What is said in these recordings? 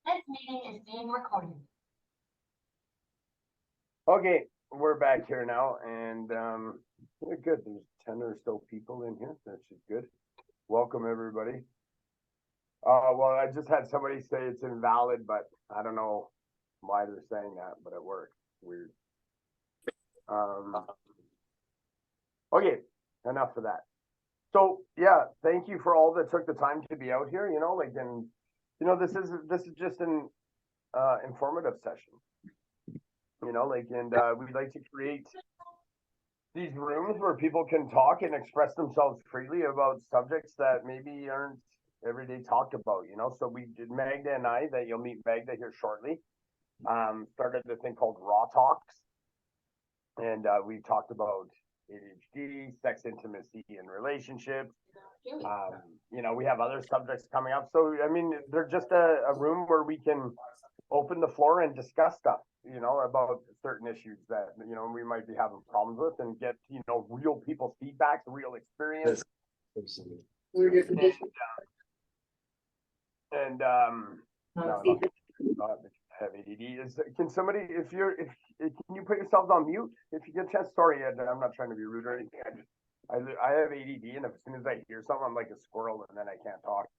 This meeting is being recorded. Okay, we're back here now, and good. There's 10 or so people in here. That's just good. Welcome, everybody. Well, I just had somebody say it's invalid, but I don't know why they're saying that, but it worked. Weird. Okay, enough of that. So yeah, thank you for all that took the time to be out here. This is just an informative session. We'd like to create these rooms where people can talk and express themselves freely about subjects that maybe aren't every day talked about. So we did, Magda and I, that you'll meet Magda here shortly, started a thing called Raw Talks, and we talked about ADHD, sex, intimacy, and relationships. We have other subjects coming up. So, I mean, they're just a room where we can open the floor and discuss stuff, about certain issues that, we might be having problems with, and get, real people's feedback, real experience. Have ADD. Can somebody, can you put yourselves on mute if you get a chance? Sorry, I'm not trying to be rude or anything. I have ADD, and as soon as I hear something, I'm like a squirrel, and then I can't talk.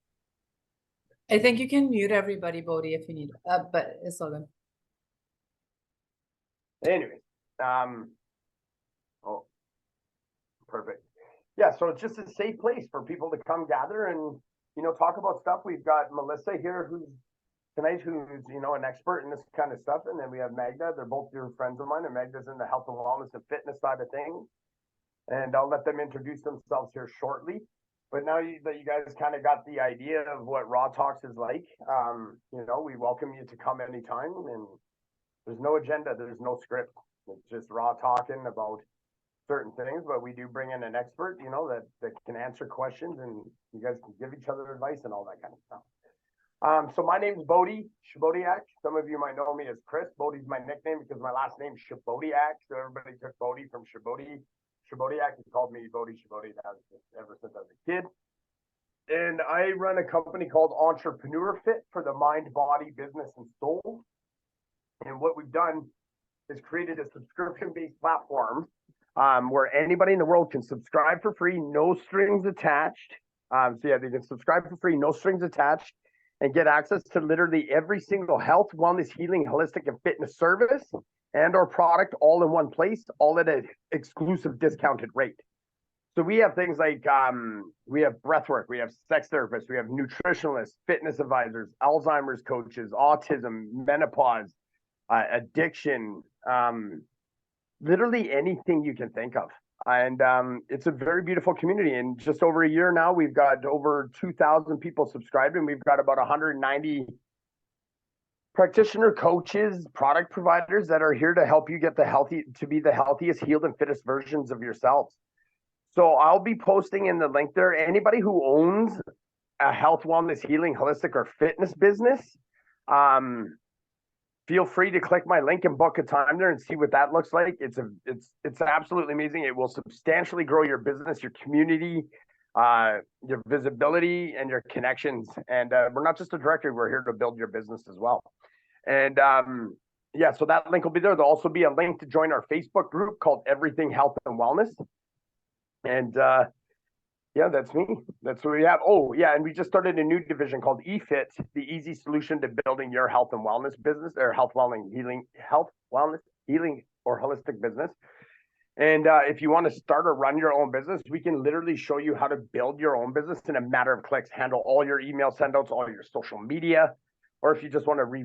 I think you can mute everybody, Bodhi, if you need, but it's all good. Anyways, perfect. Yeah, so it's just a safe place for people to come gather and, talk about stuff. We've got Melissa here who's an expert in this kind of stuff, and then we have Magda. They're both dear friends of mine, and Magda's in the health and wellness and fitness side of things. And I'll let them introduce themselves here shortly. But now that you guys kind of got the idea of what Raw Talks is like, we welcome you to come anytime. And there's no agenda, there's no script. It's just raw talking about certain things, but we do bring in an expert, that can answer questions, and you guys can give each other advice and all that kind of stuff. So my name's Bodhi Shibodiak. Some of you might know me as Chris. Bodhi's my nickname because my last name's Shibodiak. So everybody took Bodhi from Shibodiak. He called me Bodhi Shibodi ever since I was a kid. And I run a company called Entrepreneur Fit for the mind, body, business, and soul. And what we've done is created a subscription-based platform where anybody in the world can subscribe for free, no strings attached. They can subscribe for free, no strings attached, and get access to literally every single health, wellness, healing, holistic, and fitness service and our product all in one place, all at an exclusive discounted rate. So we have things like, we have breathwork, we have sex therapists, we have nutritionalists, fitness advisors, Alzheimer's coaches, autism, menopause, addiction, literally anything you can think of. And it's a very beautiful community. And just over a year now, we've got over 2,000 people subscribed, and we've got about 190 practitioner coaches, product providers that are here to help you get to be the healthiest, healed, and fittest versions of yourselves. So I'll be posting in the link there. Anybody who owns a health, wellness, healing, holistic, or fitness business, feel free to click my link and book a time there and see what that looks like. It's absolutely amazing. It will substantially grow your business, your community, your visibility, and your connections. And we're not just a directory, we're here to build your business as well. And so that link will be there. There'll also be a link to join our Facebook group called Everything Health and Wellness. And that's me. That's what we have. Oh, yeah, and we just started a new division called eFit, the easy solution to building your health and wellness business, or health, wellness, healing, or holistic business. And if you want to start or run your own business, we can literally show you how to build your own business in a matter of clicks, handle all your email send-outs, all your social media, or if you just want to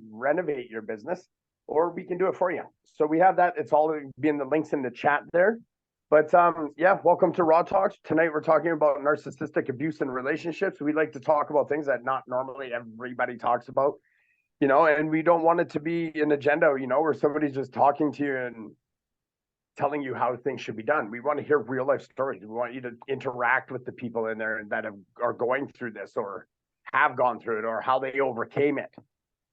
renovate your business, or we can do it for you. So we have that. It's all be in the links in the chat there. But welcome to Raw Talks. Tonight we're talking about narcissistic abuse in relationships. We like to talk about things that not normally everybody talks about, and we don't want it to be an agenda, where somebody's just talking to you and telling you how things should be done. We want to hear real life stories. We want you to interact with the people in there that are going through this or have gone through it, or how they overcame it.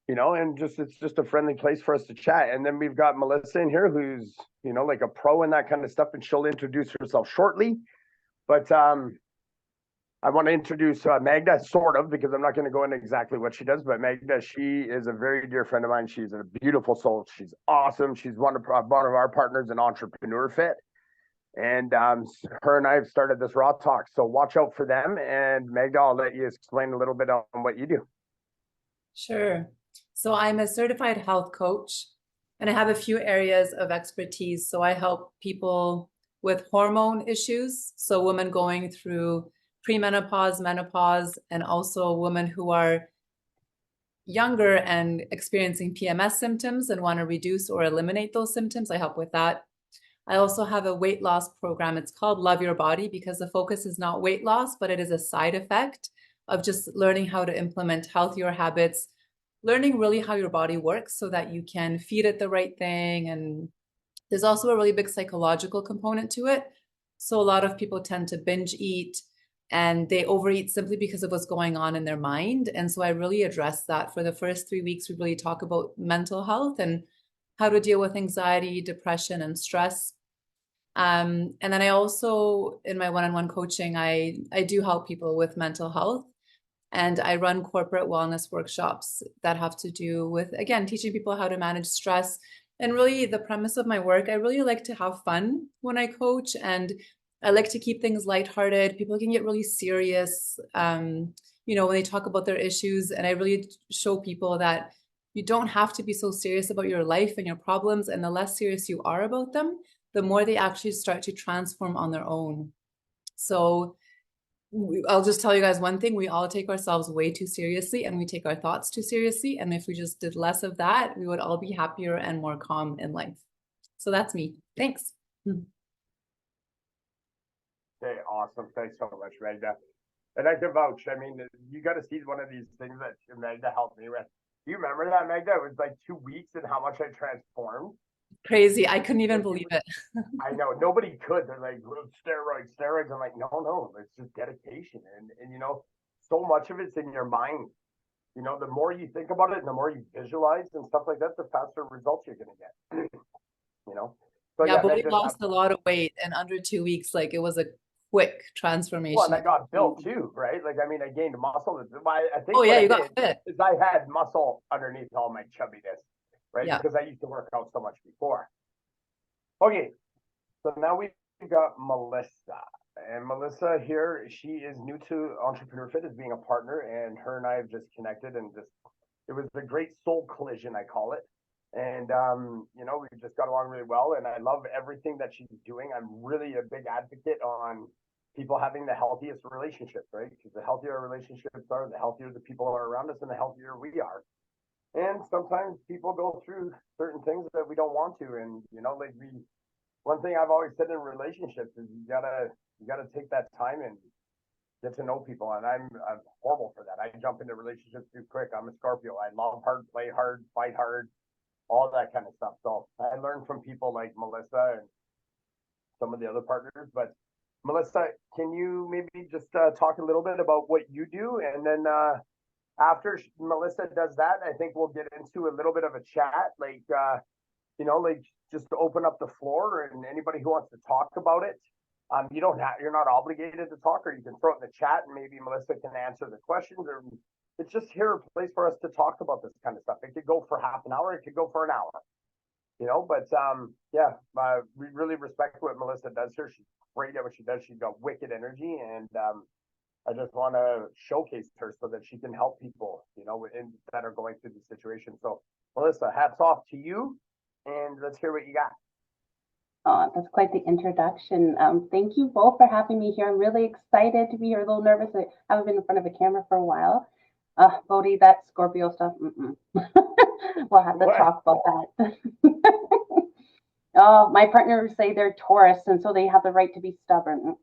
And it's just a friendly place for us to chat. And then we've got Melissa in here who's, like a pro in that kind of stuff, and she'll introduce herself shortly. But I want to introduce Magda, sort of, because I'm not going to go into exactly what she does, but Magda, she is a very dear friend of mine. She's a beautiful soul. She's awesome. She's one of our partners in Entrepreneur Fit. And her and I have started this Raw Talk. So watch out for them. And Magda, I'll let you explain a little bit on what you do. Sure. So I'm a certified health coach, and I have a few areas of expertise. So I help people with hormone issues. So women going through premenopause, menopause, and also women who are younger and experiencing PMS symptoms and want to reduce or eliminate those symptoms. I help with that. I also have a weight loss program. It's called Love Your Body because the focus is not weight loss, but it is a side effect of just learning how to implement healthier habits, learning really how your body works so that you can feed it the right thing. And there's also a really big psychological component to it. So a lot of people tend to binge eat and they overeat simply because of what's going on in their mind. And so I really address that. For the first 3 weeks, we really talk about mental health and how to deal with anxiety, depression, and stress. And then I also, in my one-on-one coaching, I do help people with mental health. And I run corporate wellness workshops that have to do with, again, teaching people how to manage stress. And really, the premise of my work, I really like to have fun when I coach, and I like to keep things lighthearted. People can get really serious, when they talk about their issues. And I really show people that you don't have to be so serious about your life and your problems. And the less serious you are about them, the more they actually start to transform on their own. So I'll just tell you guys one thing. We all take ourselves way too seriously, and we take our thoughts too seriously. And if we just did less of that, we would all be happier and more calm in life. So that's me. Thanks. Okay, awesome. Thanks so much, Magda. And I can vouch. I mean, you got to see one of these things that Magda helped me with. Do you remember that, Magda? It was like 2 weeks and how much I transformed. Crazy. I couldn't even believe it. I know nobody could. They're like steroids. I'm like, no, it's just dedication. And so much of it's in your mind. The more you think about it and the more you visualize and stuff like that, the faster results you're gonna get. So Yeah, but we Magda, lost a lot of weight in under 2 weeks. Like it was a quick transformation. well, and I got built too, right? Like, I mean, I gained muscle. I think Oh yeah, what you I got did fit. is I had muscle underneath all my chubbiness, right? Yeah. Because I used to work out so much before. Okay, so now we've got Melissa. And Melissa here, she is new to Entrepreneur Fit as being a partner, and her and I have just connected, and it was a great soul collision, I call it. And we just got along really well, and I love everything that she's doing. I'm really a big advocate on people having the healthiest relationships, right? Because the healthier our relationships are, the healthier the people are around us, and the healthier we are. And sometimes people go through certain things that we don't want to, and one thing I've always said in relationships is you gotta take that time and get to know people. And I'm horrible for that. I jump into relationships too quick. I'm a Scorpio. I love hard, play hard, fight hard, all that kind of stuff. So I learned from people like Melissa and some of the other partners. But Melissa, can you maybe just talk a little bit about what you do, and then after Melissa does that, I think we'll get into a little bit of a chat, like just to open up the floor, and anybody who wants to talk about it. You're not obligated to talk, or you can throw it in the chat and maybe Melissa can answer the questions, or it's just here a place for us to talk about this kind of stuff. It could go for half an hour, it could go for an hour, but we really respect what Melissa does here. She's great at what she does. She's got wicked energy, and I just want to showcase her so that she can help people, that are going through the situation. So Melissa, hats off to you, and let's hear what you got. Oh, that's quite the introduction. Thank you both for having me here. I'm really excited to be here. A little nervous. I haven't been in front of a camera for a while. Bodhi, that Scorpio stuff. We'll have to talk about that. Oh, my partners say they're Taurus, and so they have the right to be stubborn.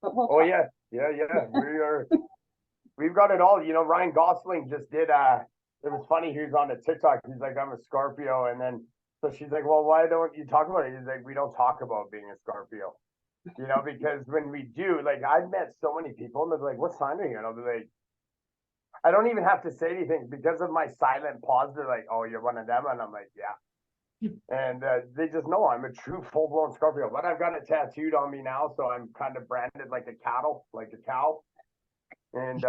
But we'll talk. Yeah. We've got it all. Ryan Gosling just did. It was funny. He was on a TikTok. He's like, I'm a Scorpio, and then. So she's like, well, why don't you talk about it? He's like, we don't talk about being a Scorpio, because when we do, like, I've met so many people and they're like, what sign are you? And I'll be like, I don't even have to say anything because of my silent pause. They're like, oh, you're one of them. And I'm like, yeah. And they just know I'm a true full-blown Scorpio, but I've got it tattooed on me now, so I'm kind of branded like a cattle, like a cow. And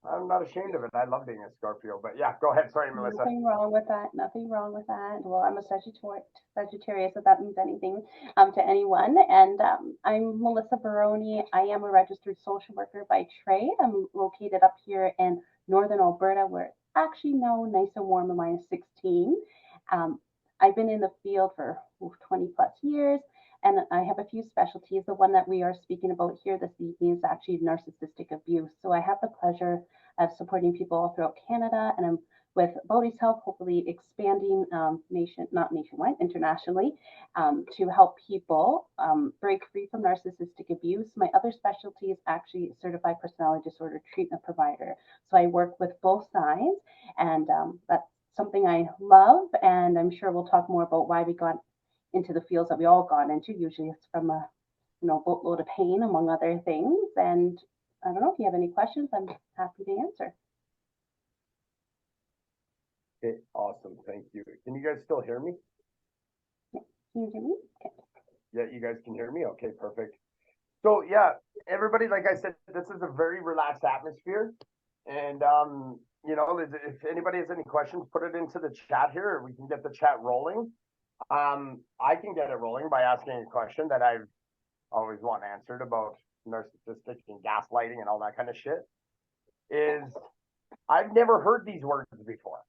I'm not ashamed of it. I love being a Scorpio. But yeah, go ahead. Sorry, Melissa. Nothing wrong with that. Nothing wrong with that. Well, I'm a Sagittarius, if that means anything to anyone. And I'm Melissa Veroni. I am a registered social worker by trade. I'm located up here in northern Alberta, where it's actually now nice and warm and -16. Um, I've been in the field for 20 plus years, and I have a few specialties. The one that we are speaking about here this evening is actually narcissistic abuse. So I have the pleasure of supporting people all throughout Canada, and I'm with Bodhi's help, hopefully expanding not nationwide, internationally, to help people break free from narcissistic abuse. My other specialty is actually certified personality disorder treatment provider. So I work with both sides, and that's something I love. And I'm sure we'll talk more about why we got into the fields that we all got into. Usually it's from a boatload of pain, among other things. And I don't know if you have any questions. I'm happy to answer. Okay, awesome. Thank you. Can you guys still hear me? Can you hear me? Okay. Yeah, you guys can hear me? Okay, perfect. So yeah, everybody, like I said, this is a very relaxed atmosphere. And if anybody has any questions, put it into the chat here, or we can get the chat rolling. I can get it rolling by asking a question that I've always want answered about narcissistic and gaslighting and all that kind of shit. Is I've never heard these words before.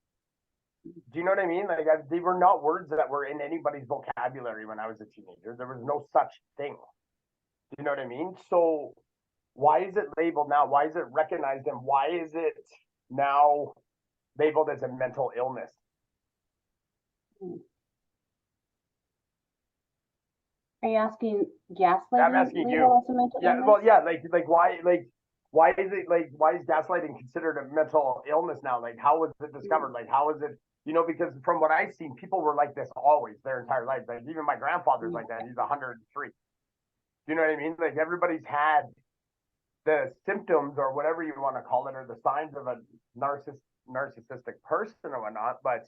Do you know what I mean? Like they were not words that were in anybody's vocabulary when I was a teenager. There was no such thing. Do you know what I mean? So why is it labeled now? Why is it recognized? And why is it now labeled as a mental illness? Are you asking gaslighting? I'm asking you. Yeah, well, yeah, why is gaslighting considered a mental illness now? Like, how was it discovered? Like, how is it? Because from what I've seen, people were like this always their entire life. Like, even my grandfather's like that. He's 103. Do you know what I mean? Like, everybody's had the symptoms or whatever you want to call it, or the signs of a narcissistic person or whatnot. But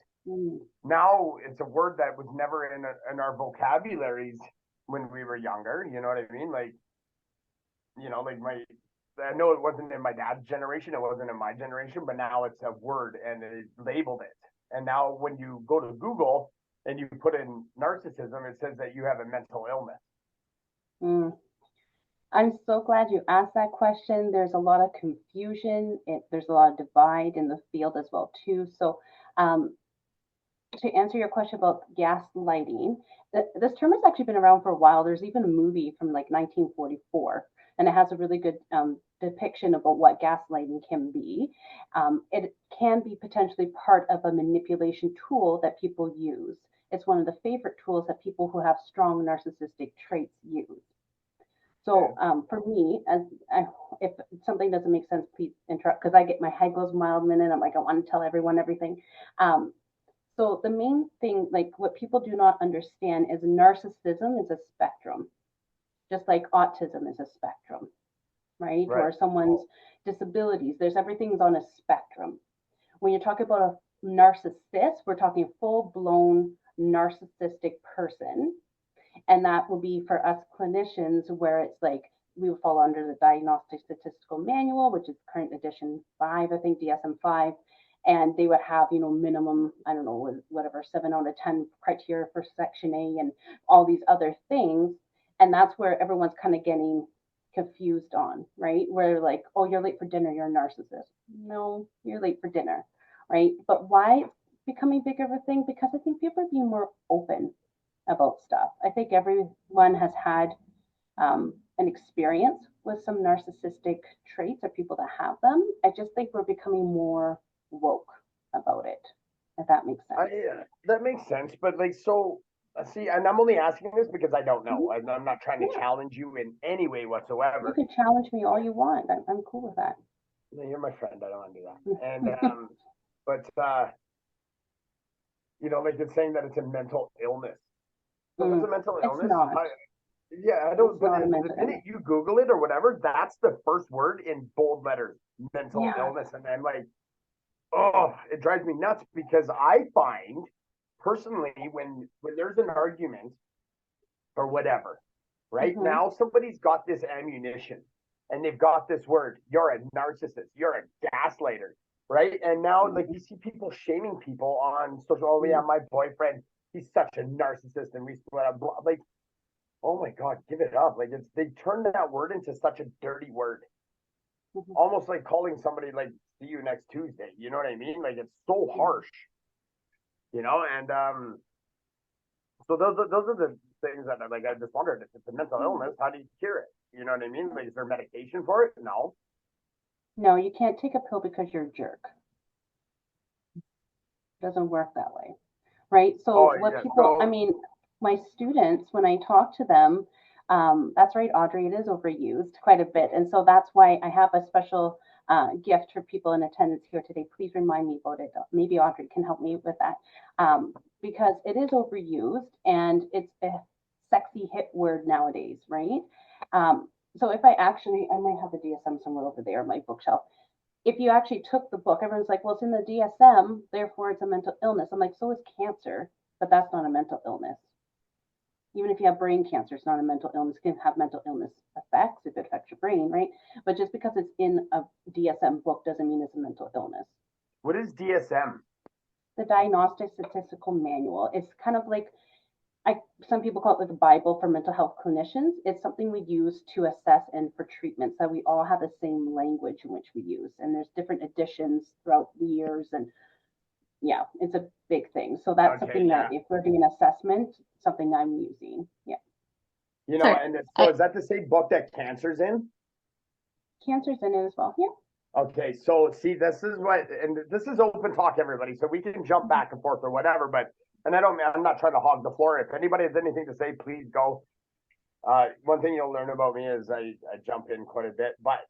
now it's a word that was never in our vocabularies when we were younger. You know what I mean? Like, I know it wasn't in my dad's generation, it wasn't in my generation, but now it's a word and they labeled it. And now when you go to Google and you put in narcissism, it says that you have a mental illness. I'm so glad you asked that question. There's a lot of confusion. There's a lot of divide in the field as well too. So to answer your question about gaslighting, this term has actually been around for a while. There's even a movie from like 1944, and it has a really good depiction about what gaslighting can be. It can be potentially part of a manipulation tool that people use. It's one of the favorite tools that people who have strong narcissistic traits use. So for me, if something doesn't make sense, please interrupt, because I get my head goes wild minute. I'm like, I want to tell everyone everything. So the main thing, like what people do not understand, is narcissism is a spectrum, just like autism is a spectrum, right? Or someone's disabilities. Everything's on a spectrum. When you talk about a narcissist, we're talking full-blown narcissistic person. And that will be for us clinicians, where it's like we will fall under the Diagnostic Statistical Manual, which is current edition 5, I think, DSM-5. And they would have, minimum, I don't know, whatever, 7 out of 10 criteria for Section A and all these other things. And that's where everyone's kind of getting confused on, right? Where they're like, oh, you're late for dinner, you're a narcissist. No, you're late for dinner, right? But why it's becoming bigger of a thing? Because I think people are being more open about stuff. I think everyone has had an experience with some narcissistic traits, or people that have them. I just think we're becoming more woke about it, if that makes sense. That makes sense, but see, and I'm only asking this because I don't know. I'm not trying to challenge you in any way whatsoever. You can challenge me all you want. I'm cool with that. No, you're my friend. I don't want to do that. And but like it's saying that it's a mental illness. So it's a mental illness. It's not. I don't. But the minute you Google it or whatever, that's the first word in bold letters: mental illness, and I'm like, oh, it drives me nuts, because I find personally, when there's an argument or whatever, right Mhm. now somebody's got this ammunition and they've got this word, you're a narcissist, you're a gaslighter, right? And now like you see people shaming people on social, oh yeah, my boyfriend, he's such a narcissist and we blah, blah, like, oh my God, give it up. Like they turned that word into such a dirty word. Mhm. Almost like calling somebody like see you next Tuesday. You know what I mean? Like it's so harsh, and so those are the things that like I just wondered if it's a mental illness, how do you cure it? You know what I mean? Like is there medication for it? No. No, you can't take a pill because you're a jerk. It doesn't work that way, right? Oh So what yeah. people, I So mean, my students, when I talk to them, that's right, Audrey, it is overused quite a bit. And so that's why I have a special gift for people in attendance here today. Please remind me about it. Maybe Audrey can help me with that. Because it is overused and it's a sexy hit word nowadays, right? So if I might have the DSM somewhere over there on my bookshelf. If you actually took the book, everyone's like, well, it's in the DSM, therefore it's a mental illness. I'm like, so is cancer, but that's not a mental illness. Even if you have brain cancer, it's not a mental illness. It can have mental illness effects if it affects your brain, right? But just because it's in a DSM book doesn't mean it's a mental illness. what is DSM? The Diagnostic Statistical Manual. It's kind of like some people call it like the Bible for mental health clinicians. It's something we use to assess and for treatment. So we all have the same language in which we use, and there's different editions throughout the years. And yeah, it's a big thing. So that's Okay, something that yeah. if we're doing assessment, something I'm using. Yeah, Sorry, And so I, is that the same book that cancer's in? cancer's in it as well. Yeah. Okay, so see, this is what, and this is open talk, everybody. So we can jump back and forth or whatever, but, and I'm not trying to hog the floor. If anybody has anything to say, please go. One thing you'll learn about me is I jump in quite a bit, but,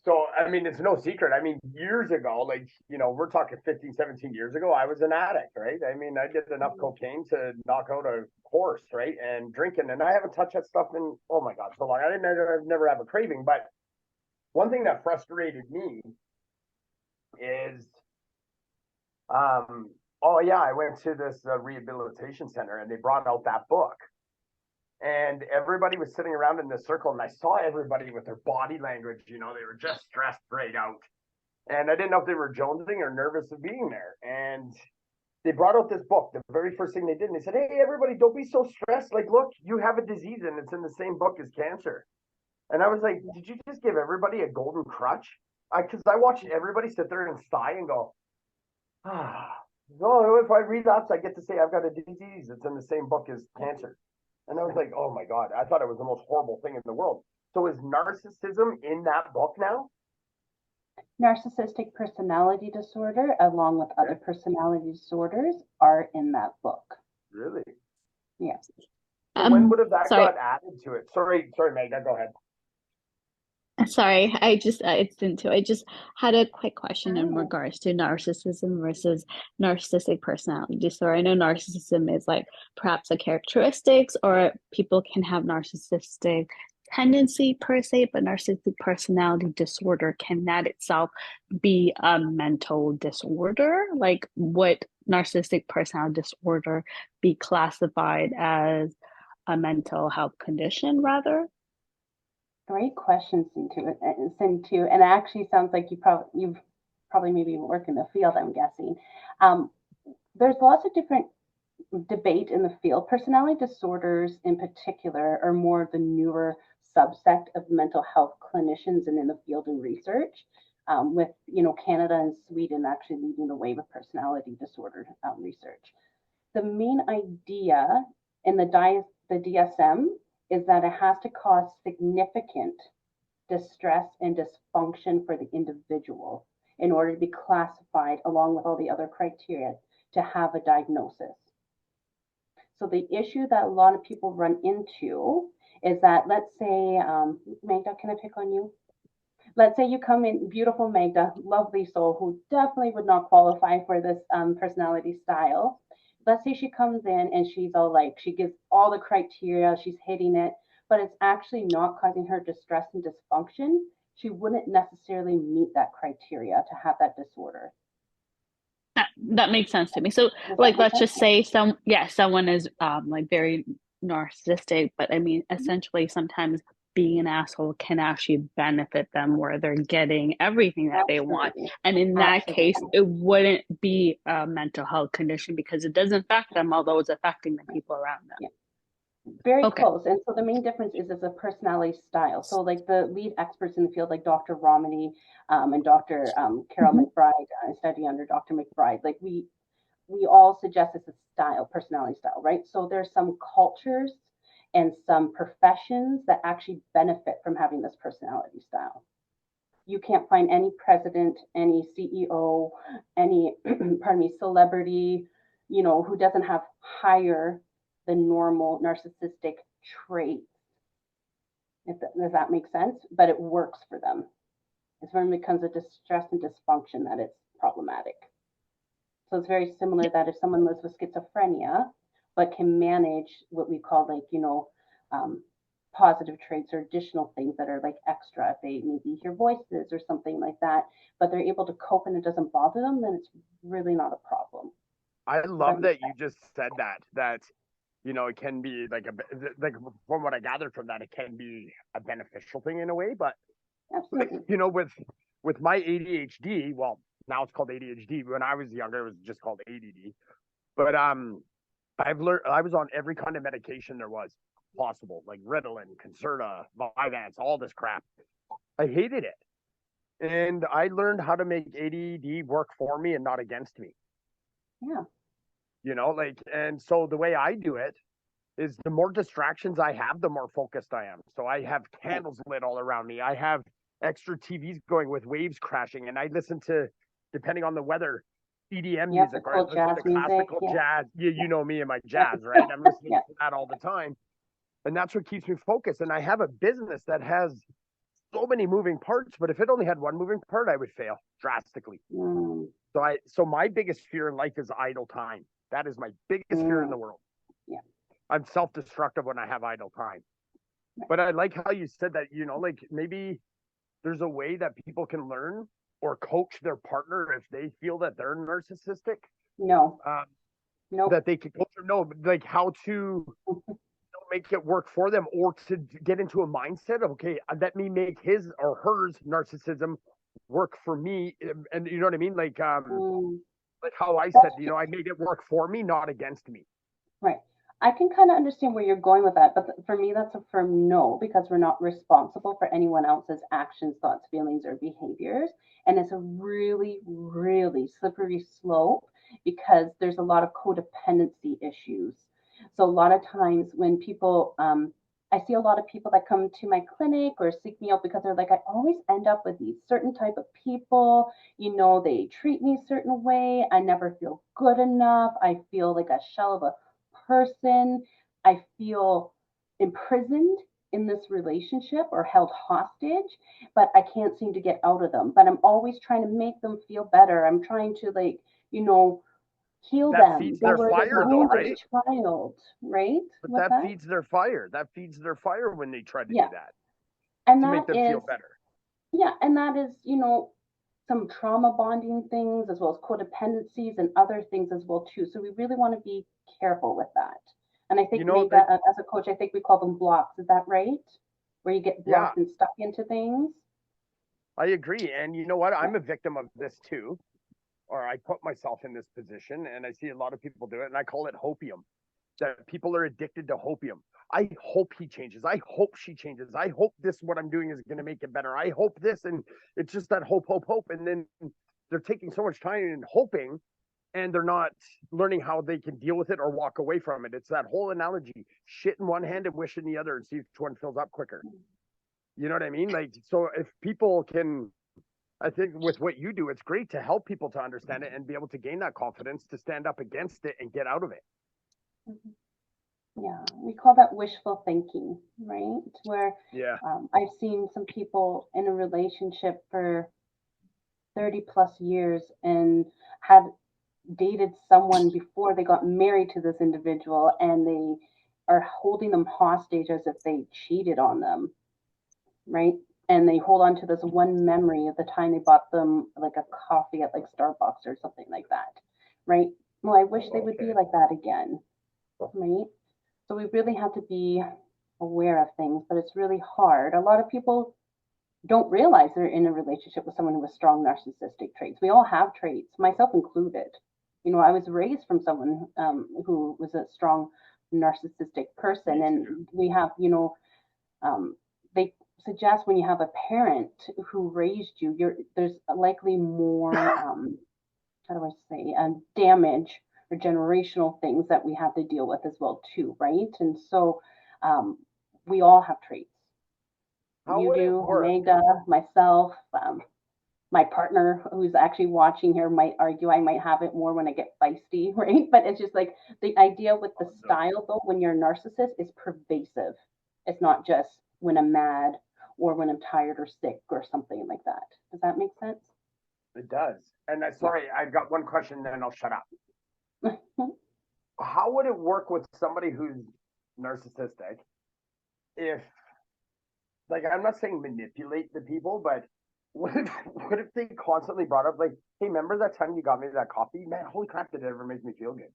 so, I mean, it's no secret. I mean, years ago, like, we're talking 15, 17 years ago, I was an addict, right? I mean, I did enough cocaine to knock out a horse, right? And drinking, and I haven't touched that stuff in, oh my God, so long. I've never have a craving, but one thing that frustrated me is, oh yeah, I went to this rehabilitation center and they brought out that book. And everybody was sitting around in this circle, and I saw everybody with their body language, they were just stressed right out. And I didn't know if they were jonesing or nervous of being there. And they brought out this book, the very first thing they did, and they said, hey, everybody, don't be so stressed. Like, look, you have a disease and it's in the same book as cancer. And I was like, did you just give everybody a golden crutch? Because I watched everybody sit there and sigh and go, no, if I relapse, I get to say I've got a disease. It's in the same book as cancer. And I was like, oh my God, I thought it was the most horrible thing in the world. So is narcissism in that book now? Narcissistic personality disorder, along with other personality disorders, are in that book. Really? Yes. So when would have that sorry, got added to it? Sorry, Magda, go ahead. sorry. I just it's into. I just had a quick question in regards to narcissism versus narcissistic personality disorder. I know narcissism is like perhaps a characteristics, or people can have narcissistic tendency per se, but narcissistic personality disorder, can that itself be a mental disorder? Like, would narcissistic personality disorder be classified as a mental health condition rather? Great question, Cintu. And it actually sounds like you've probably maybe worked in the field, I'm guessing. There's lots of different debate in the field. Personality disorders in particular are more of the newer subsect of mental health clinicians and in the field and research, with Canada and Sweden actually leading the way with personality disorder research. The main idea in the DSM is that it has to cause significant distress and dysfunction for the individual in order to be classified along with all the other criteria to have a diagnosis. So the issue that a lot of people run into is that, let's say, Magda, can I pick on you? Let's say you come in, beautiful Magda, lovely soul, who definitely would not qualify for this personality style. Let's say she comes in and she's all like, she gives all the criteria, she's hitting it, but it's actually not causing her distress and dysfunction. She wouldn't necessarily meet that criteria to have that disorder. That makes sense to me. So Does that like make let's sense? just say someone is like very narcissistic, but I mean essentially sometimes being an asshole can actually benefit them where they're getting everything that they want. Absolutely. And in that case, Absolutely. it wouldn't be a mental health condition because it doesn't affect them, although it's affecting the people around them. Yeah. Very Okay. close. And so the main difference is a personality style. So like the lead experts in the field, like Dr. Romney and Dr. Carol Mhm. McBride, study under Dr. McBride, like we all suggest it's a style, personality style, right? So there's some cultures and some professions that actually benefit from having this personality style. You can't find any president, any CEO, any pardon me, celebrity, who doesn't have higher than normal narcissistic traits. Does that make sense? But it works for them. It's when it becomes a distress and dysfunction that it's problematic. So it's very similar that if someone lives with schizophrenia, but can manage what we call like, positive traits or additional things that are like extra, if they maybe hear voices or something like that, but they're able to cope and it doesn't bother them, then it's really not a problem. I love that you just said that it can be like like from what I gathered from that, it can be a beneficial thing in a way. But Absolutely. with my ADHD, well, now it's called ADHD. When I was younger, it was just called ADD. But I've learned I was on every kind of medication there was possible, like Ritalin, Concerta, Vyvanse, all this crap. I hated it, and I learned how to make ADD work for me and not against me. Yeah. And so the way I do it is the more distractions I have, the more focused I am. So I have candles lit all around me. I have extra TVs going with waves crashing, and I listen to, depending on the weather, EDM Yep, the music, or I cool listen jazz to music. classical Yeah. jazz. You know me and my Yep. jazz, right? I'm listening Yeah. to that all the time. And that's what keeps me focused. And I have a business that has so many moving parts, but if it only had one moving part, I would fail drastically. Mm, So my biggest fear in life is idle time. That is my biggest fear in the world. yeah. I'm self-destructive when I have idle time. Right. But I like how you said that, like maybe there's a way that people can learn or coach their partner if they feel that they're narcissistic. No. Nope. That they can coach them, no, like how to make it work for them, or to get into a mindset of, okay, let me make his or hers narcissism work for me. And you know what I mean? Like how I said, I made it work for me, not against me. Right. I can kind of understand where you're going with that, but for me, that's a firm no, because we're not responsible for anyone else's actions, thoughts, feelings, or behaviors. And it's a really, really slippery slope because there's a lot of codependency issues. So a lot of times when people, I see a lot of people that come to my clinic or seek me out because they're like, I always end up with these certain type of people. They treat me a certain way. I never feel good enough. I feel like a shell of a person. I feel imprisoned in this relationship or held hostage, but I can't seem to get out of them. But I'm always trying to make them feel better. I'm trying to heal that them. feeds They their were this fire, though, wounded right? child, right? But What's that that? feeds their fire. That feeds their fire when they try to Yeah. do that And to that make them is, feel better. yeah, and that is, some trauma bonding things as well as codependencies and other things as well too. So we really want to be careful with that. And I think maybe as a coach, I think we call them blocks. Is that right? Where you get blocked and stuck into things. I agree. And you know what? I'm a victim of this too. Or I put myself in this position, and I see a lot of people do it, and I call it hopium. That people are addicted to hopium. I hope he changes. I hope she changes. I hope this, what I'm doing, is going to make it better. I hope this. And it's just that hope, hope, hope. And then they're taking so much time in hoping, and they're not learning how they can deal with it or walk away from it. It's that whole analogy: shit in one hand and wish in the other, and see which one fills up quicker. You know what I mean? Like, so if people can, I think with what you do, it's great to help people to understand it and be able to gain that confidence to stand up against it and get out of it. Yeah, we call that wishful thinking, right? Where I've seen some people in a relationship for 30 plus years and had dated someone before they got married to this individual, and they are holding them hostage as if they cheated on them, right? And they hold on to this one memory of the time they bought them like a coffee at like Starbucks or something like that. right? Well, I wish they would be like that again, right? So we really have to be aware of things, but it's really hard. A lot of people don't realize they're in a relationship with someone with strong narcissistic traits. We all have traits, myself included. You know, I was raised from someone who was a strong narcissistic person, and we have, you know, they suggest when you have a parent who raised you, there's likely more, how do I say, damage or generational things that we have to deal with as well too, right? And so we all have traits. How You would it do, work? Magda, myself, my partner who's actually watching here might argue I might have it more when I get feisty, right? But it's just like the idea with the style though, when you're a narcissist, is pervasive. It's not just when I'm mad or when I'm tired or sick or something like that. Does that make sense? It does. And sorry, I've got one question, then I'll shut up. How would it work with somebody who's narcissistic if, like, I'm not saying manipulate the people, but what if they constantly brought up, like, hey, remember that time you got me that coffee? Man, holy crap, did it ever make me feel good?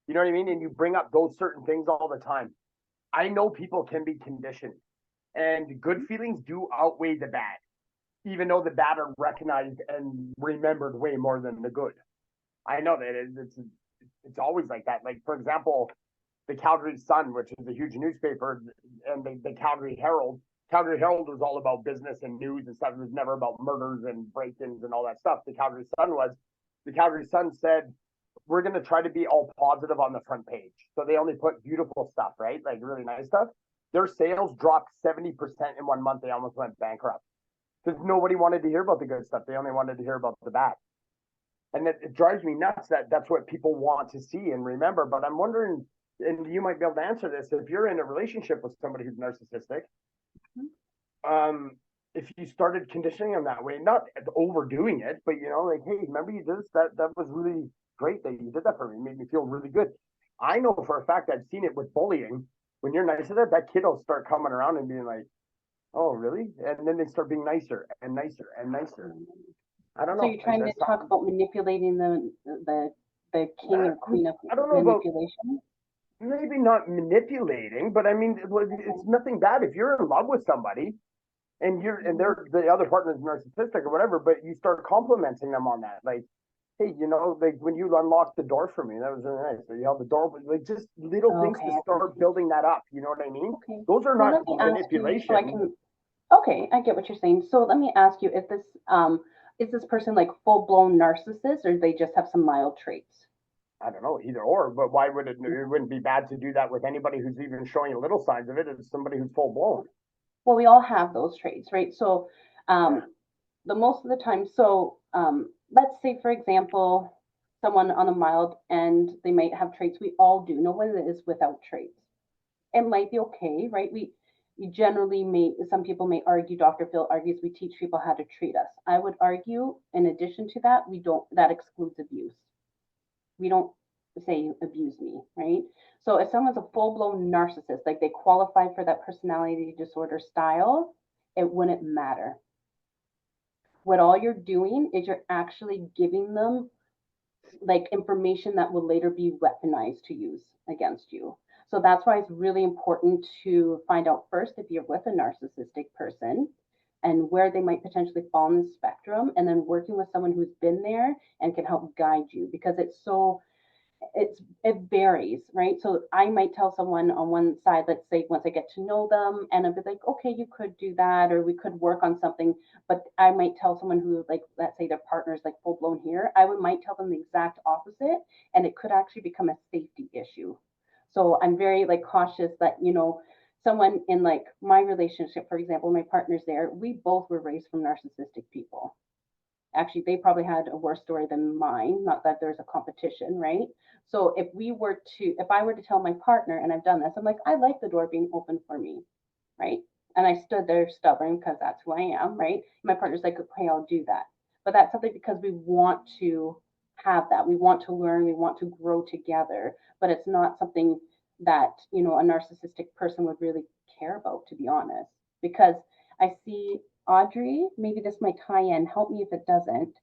You know what I mean? And you bring up those certain things all the time. I know people can be conditioned, and good feelings do outweigh the bad, even though the bad are recognized and remembered way more than the good. I know that it's always like that. Like, for example, the Calgary Sun, which is a huge newspaper, and the Calgary Herald. Calgary Herald was all about business and news and stuff. It was never about murders and break-ins and all that stuff. The Calgary Sun said, we're going to try to be all positive on the front page. So they only put beautiful stuff, right? Like really nice stuff. Their sales dropped 70% in 1 month. They almost went bankrupt because nobody wanted to hear about the good stuff. They only wanted to hear about the bad. And it drives me nuts that that's what people want to see and remember. But I'm wondering, and you might be able to answer this, if you're in a relationship with somebody who's narcissistic, if you started conditioning them that way, not overdoing it, but you know, like, hey, remember you did this? That was really great that you did that for me. It made me feel really good. I know for a fact I've seen it with bullying. When you're nice to that kid will start coming around and being like, oh, really? And then they start being nicer and nicer and nicer. I don't know. So you're trying to talk about manipulating the king or queen of I don't know manipulation? Maybe not manipulating, but I mean, it's nothing bad if you're in love with somebody and they're the other partner is narcissistic or whatever, but you start complimenting them on that, like, hey, you know, like when you unlocked the door for me, that was really nice. So you held the door, like just little things to start building that up. You know what I mean? Okay. Those are not manipulation. So I can. Okay, I get what you're saying. So let me ask you: if this is this person like full blown narcissist, or they just have some mild traits? I don't know, either or. But why would it wouldn't be bad to do that with anybody who's even showing little signs of it? It's somebody who's full blown. Well, we all have those traits, right? So the most of the time, so let's say, for example, someone on the mild end, they might have traits. We all do. No one is without traits. It might be okay, right? You generally may, some people may argue, Dr. Phil argues, we teach people how to treat us. I would argue, in addition to that, that excludes abuse. We don't say abuse me, right? So if someone's a full-blown narcissist, like they qualify for that personality disorder style, it wouldn't matter. What all you're doing is you're actually giving them like information that will later be weaponized to use against you. So that's why it's really important to find out first if you're with a narcissistic person and where they might potentially fall on the spectrum, and then working with someone who's been there and can help guide you, because it varies, right? So I might tell someone on one side, let's say once I get to know them, and I'll be like, okay, you could do that, or we could work on something. But I might tell someone who, like, let's say their partner's like full blown here, might tell them the exact opposite, and it could actually become a safety issue. So I'm very like cautious that, you know, someone in like my relationship, for example, my partner's there, we both were raised from narcissistic people. Actually, they probably had a worse story than mine, not that there's a competition, right? So if I were to tell my partner, and I've done this, I'm like, I like the door being open for me, right? And I stood there stubborn because that's who I am, right? My partner's like, okay, I'll do that. But that's something because we want to have that. We want to learn, we want to grow together, but it's not something that, you know, a narcissistic person would really care about, to be honest. Because I see Audrey, maybe this might tie in, help me if it doesn't,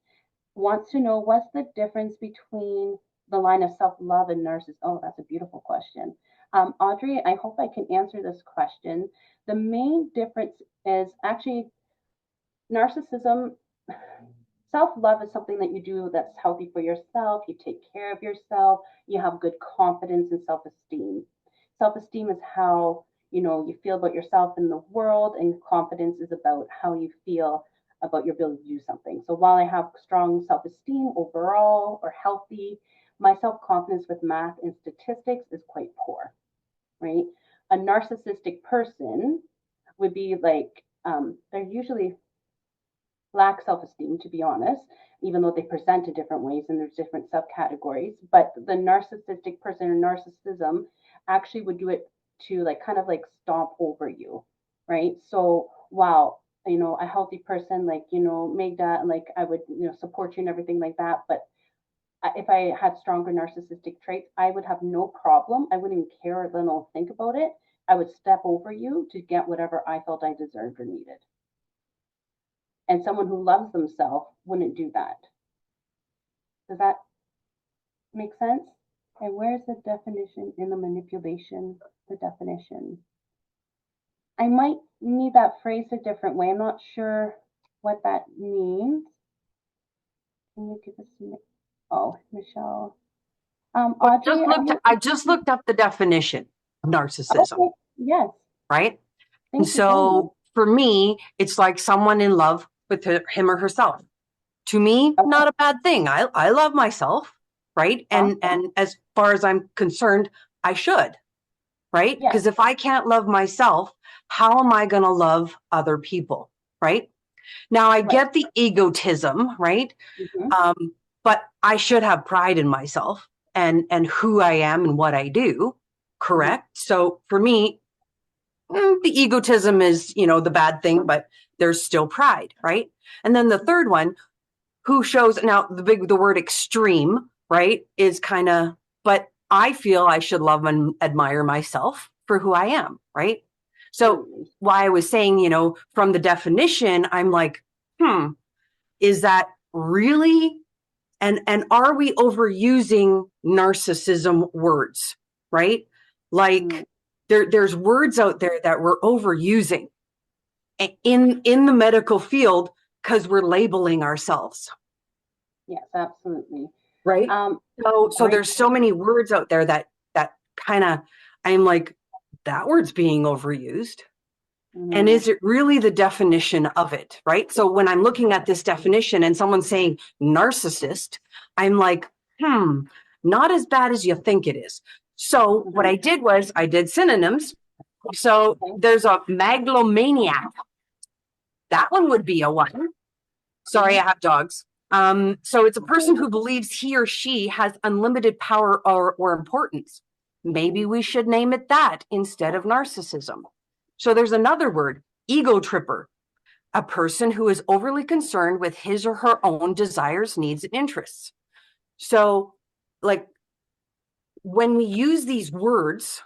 wants to know what's the difference between the line of self-love and narcissism? Oh, that's a beautiful question. Audrey, I hope I can answer this question. The main difference is actually narcissism. Self-love is something that you do that's healthy for yourself. You take care of yourself. You have good confidence and self-esteem. Self-esteem is how you feel about yourself in the world, and confidence is about how you feel about your ability to do something. So while I have strong self-esteem overall or healthy, my self-confidence with math and statistics is quite poor, right? A narcissistic person would be like, they're usually lack self-esteem, to be honest, even though they present in different ways and there's different subcategories. But the narcissistic person or narcissism actually would do it to like kind of like stomp over you, right? So while a healthy person like Magda, like I would support you and everything like that, but if I had stronger narcissistic traits, I would have no problem. I wouldn't even care or then think about it. I would step over you to get whatever I felt I deserved or needed. And someone who loves themselves wouldn't do that. Does that make sense? And where's the definition in the manipulation? The definition. I might need that phrased a different way. I'm not sure what that means. Can you give us some? Oh, Michelle. Audrey, I just looked up the definition of narcissism, okay. Yes. right? Thank And so for me, it's like someone in love with him or herself. To me, Okay. not a bad thing. I love myself, right? And as far as I'm concerned, I should, right? Yes. Because if I can't love myself, how am I going to love other people, right? Now, I get the egotism, right? But I should have pride in myself and who I am and what I do, correct? So for me, the egotism is, the bad thing, but there's still pride, right? And then the third one, who shows now the word extreme, right, is kind of, but I feel I should love and admire myself for who I am, right? So why I was saying, from the definition, I'm like, is that really? And are we overusing narcissism words, right? Like there's words out there that we're overusing in the medical field because we're labeling ourselves. Yes, absolutely. Right. So there's so many words out there that kind of, I'm like, that word's being overused. And is it really the definition of it? Right. So when I'm looking at this definition and someone's saying narcissist, I'm like, not as bad as you think it is. So what I did was I did synonyms. So there's a megalomaniac. That one would be a one. Sorry, I have dogs. So it's a person who believes he or she has unlimited power or importance. Maybe we should name it that instead of narcissism. So there's another word, ego tripper, a person who is overly concerned with his or her own desires, needs, and interests. So like when we use these words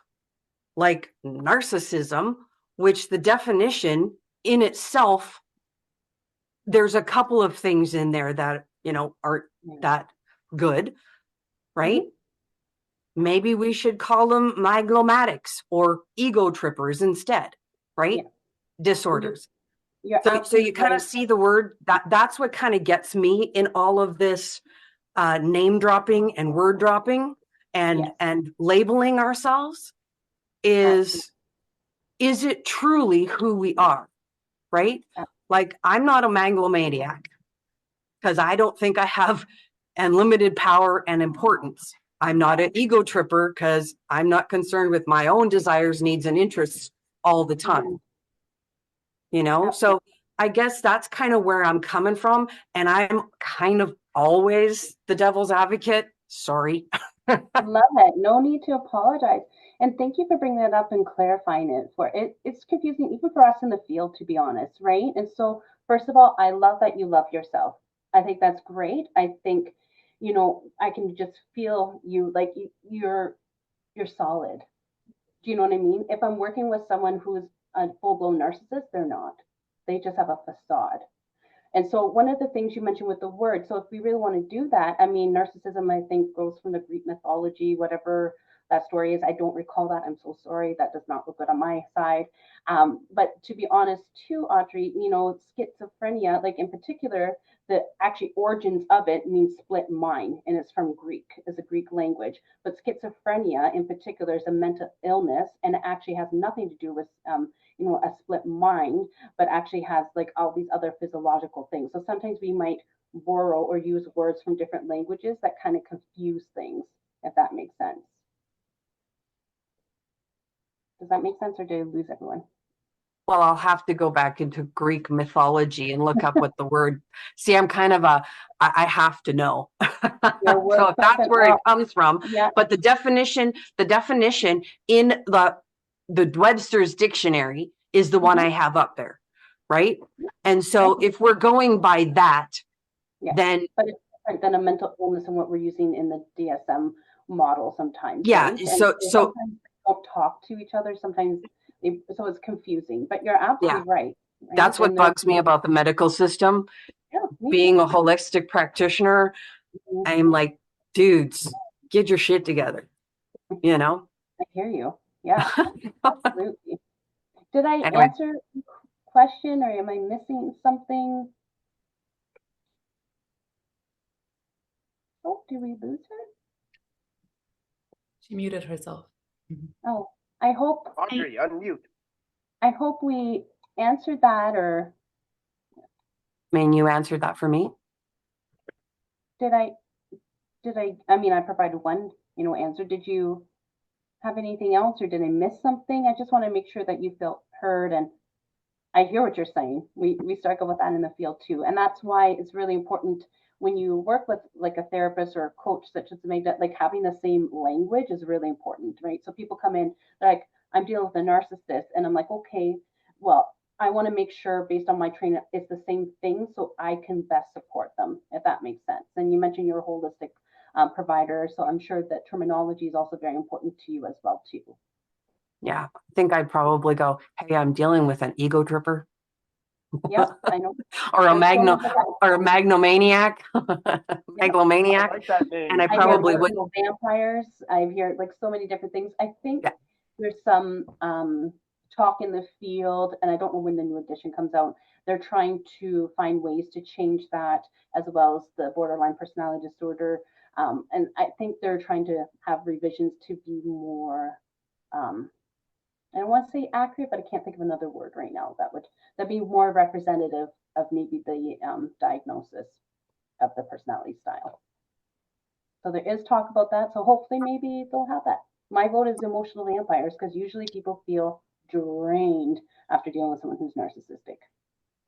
like narcissism, which the definition in itself, there's a couple of things in there that, aren't that good, right? Maybe we should call them megalomatics or ego trippers instead, right? Disorders. So you kind of see the word, that's what kind of gets me in all of this name dropping and word dropping and labeling ourselves is it truly who we are, right? Like, I'm not a megalomaniac because I don't think I have unlimited power and importance. I'm not an ego tripper because I'm not concerned with my own desires, needs, and interests all the time. So I guess that's kind of where I'm coming from. And I'm kind of always the devil's advocate. Sorry. Love it. No need to apologize. And thank you for bringing that up and clarifying it. It's confusing even for us in the field, to be honest, right? And so, first of all, I love that you love yourself. I think that's great. I think, I can just feel you like you're solid. Do you know what I mean? If I'm working with someone who's a full-blown narcissist, they're not. They just have a facade. And so one of the things you mentioned with the word, so if we really want to do that, I mean, narcissism, I think, goes from the Greek mythology, whatever that story is. I don't recall that. I'm so sorry. That does not look good on my side. But to be honest, too, Audrey, you know, schizophrenia, like in particular, the actually origins of it means split mind, and it's from Greek, is a Greek language. But schizophrenia in particular is a mental illness, and it actually has nothing to do with you know, a split mind, but actually has like all these other physiological things. So sometimes we might borrow or use words from different languages that kind of confuse things, if that makes sense. Does that make sense, or did I lose everyone? Well, I'll have to go back into Greek mythology and look up what the word. See, I'm kind of I have to know. So if that's where it comes from. Yeah. But the definition in the Webster's dictionary is the one I have up there, right? And so if we're going by that, then but it's different than a mental illness and what we're using in the DSM model sometimes. Yeah. Right? So sometimes they don't talk to each other. Sometimes so it's confusing. But you're absolutely right. That's what bugs me about the medical system. Being a holistic practitioner, I'm like, dudes, get your shit together. You know? I hear you. Yeah, absolutely. Did I Anyway. answer the question, or am I missing something? Oh, did we lose her? She muted herself. Oh, I hope Audrey, unmute. I hope we answered that, or I mean, you answered that for me. did I I mean, I provided one, you know, answer. Did you have anything else, or did I miss something? I just want to make sure that you felt heard, and I hear what you're saying. We struggle with that in the field too. And that's why it's really important when you work with like a therapist or a coach such as me, that like having the same language is really important, right? So people come in, they're like, I'm dealing with a narcissist, and I'm like, okay, well, I want to make sure based on my training it's the same thing so I can best support them, if that makes sense. And you mentioned you're a holistic provider, so I'm sure that terminology is also very important to you as well too. Yeah, I think I'd probably go, hey, I'm dealing with an ego tripper. Yep, I know. or a megalomaniac. Megalomaniac. I like that name. And I probably would. Vampires. I've heard like so many different things. I think there's some talk in the field, and I don't know when the new edition comes out. They're trying to find ways to change that, as well as the borderline personality disorder. And I think they're trying to have revisions to be more I don't want to say accurate, but I can't think of another word right now that'd be more representative of maybe the diagnosis of the personality style. So there is talk about that. So hopefully maybe they'll have that. My vote is emotional vampires, because usually people feel drained after dealing with someone who's narcissistic.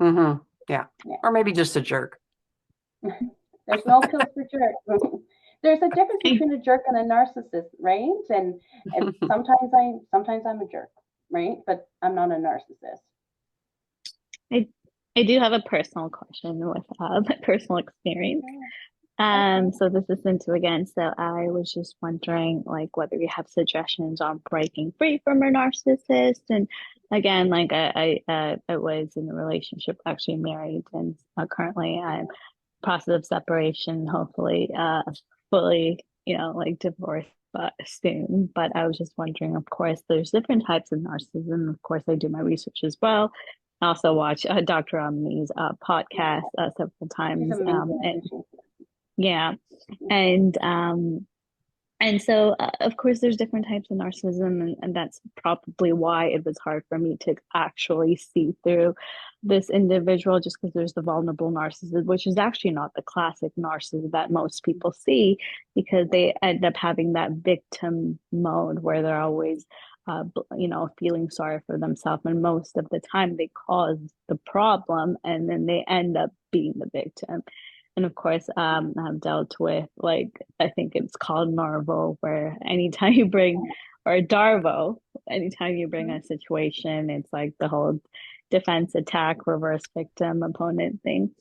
Mm-hmm. Yeah. Or maybe just a jerk. There's no pills for jerk. There's a difference between a jerk and a narcissist, right? And sometimes I'm a jerk, right? But I'm not a narcissist. I do have a personal question with my personal experience. So this is into again. So I was just wondering, like, whether you have suggestions on breaking free from a narcissist. And again, like I was in a relationship, actually married, and currently I'm process of separation. Hopefully, fully, you know, like divorced, but soon. But I was just wondering. Of course, there's different types of narcissism. Of course, I do my research as well. I also watch Dr. Omni's podcast several times. And so of course there's different types of narcissism, and that's probably why it was hard for me to actually see through this individual, just because there's the vulnerable narcissist, which is actually not the classic narcissist that most people see, because they end up having that victim mode where they're always you know, feeling sorry for themselves, and most of the time they cause the problem and then they end up being the victim. And of course, I've dealt with, like, I think it's called Narvel, where anytime you bring, or Darvo, anytime you bring a situation, it's like the whole defense, attack, reverse victim, opponent thing.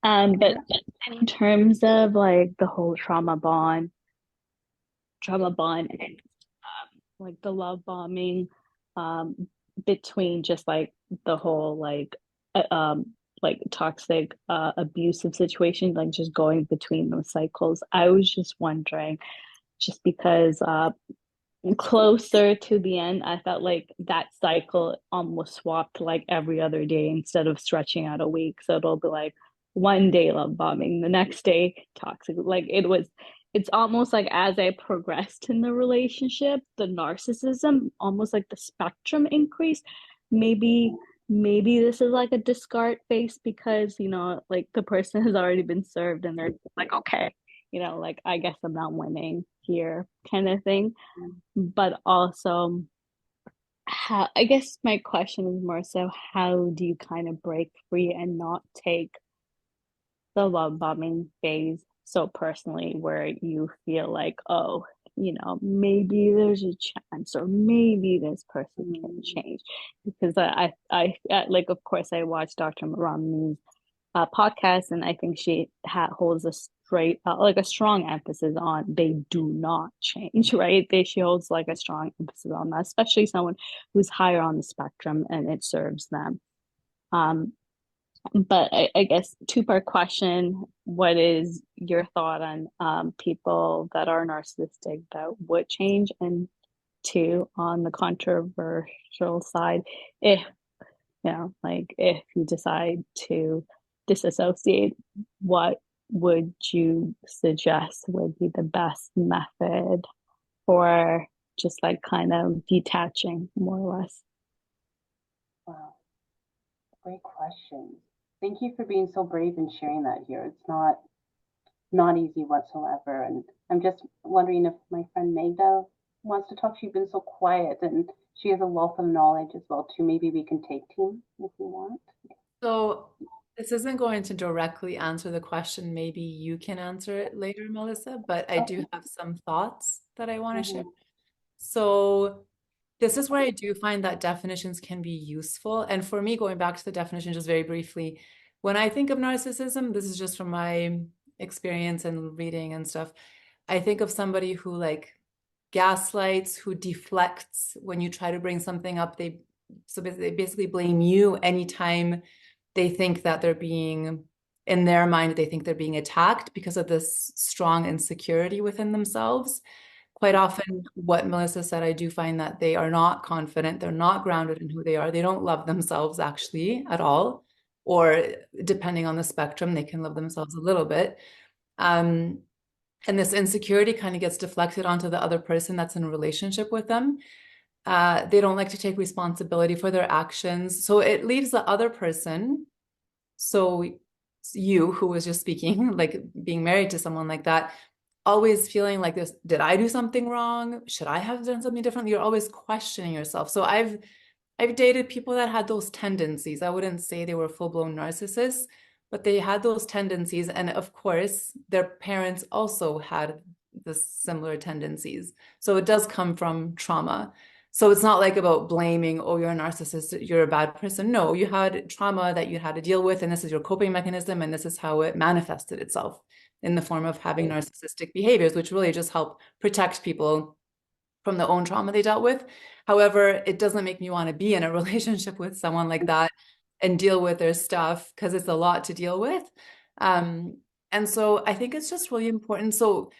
But in terms of like the whole trauma bond, and like the love bombing between just like the whole like like toxic abusive situations, like just going between those cycles. I was just wondering, just because closer to the end, I felt like that cycle almost swapped like every other day instead of stretching out a week. So it'll be like one day love bombing, the next day toxic. Like it's almost like as I progressed in the relationship, the narcissism, almost like the spectrum increased. Maybe this is like a discard phase because, you know, like the person has already been served and they're like, okay, you know, like I guess I'm not winning here kind of thing. But also, how, I guess my question is more so, how do you kind of break free and not take the love bombing phase so personally, where you feel like, oh, you know, maybe there's a chance, or maybe this person can change? Because I like, of course, I watched Dr. Veroni's podcast, and I think she holds a straight, like a strong emphasis on they do not change, right? She holds like a strong emphasis on that, especially someone who's higher on the spectrum and it serves them. But I guess two-part question: what is your thought on people that are narcissistic that would change? And two, on the controversial side, if you know, like if you decide to disassociate, what would you suggest would be the best method for just like kind of detaching, more or less? Wow, great question. Thank you for being so brave and sharing that here. It's not easy whatsoever. And I'm just wondering if my friend Magda wants to talk. She's been so quiet and she has a wealth of knowledge as well too. Maybe we can take team if you want. So this isn't going to directly answer the question. Maybe you can answer it later, Melissa, but I do have some thoughts that I want to share. So this is where I do find that definitions can be useful. And for me, going back to the definition just very briefly, when I think of narcissism, this is just from my experience and reading and stuff, I think of somebody who like gaslights, who deflects when you try to bring something up. They basically blame you anytime they think that they're being, in their mind, they think they're being attacked because of this strong insecurity within themselves. Quite often, what Melissa said, I do find that they are not confident. They're not grounded in who they are. They don't love themselves actually at all. Or depending on the spectrum, they can love themselves a little bit. And this insecurity kind of gets deflected onto the other person that's in a relationship with them. They don't like to take responsibility for their actions. So it leaves the other person, so you who was just speaking, like being married to someone like that, always feeling like this, did I do something wrong? Should I have done something different? You're always questioning yourself. So I've dated people that had those tendencies. I wouldn't say they were full-blown narcissists, but they had those tendencies. And of course, their parents also had the similar tendencies. So it does come from trauma. So it's not like about blaming, oh, you're a narcissist, you're a bad person. No, you had trauma that you had to deal with, and this is your coping mechanism, and this is how it manifested itself in the form of having narcissistic behaviors, which really just help protect people from the own trauma they dealt with. However, it doesn't make me want to be in a relationship with someone like that and deal with their stuff, because it's a lot to deal with. And so I think it's just really important. So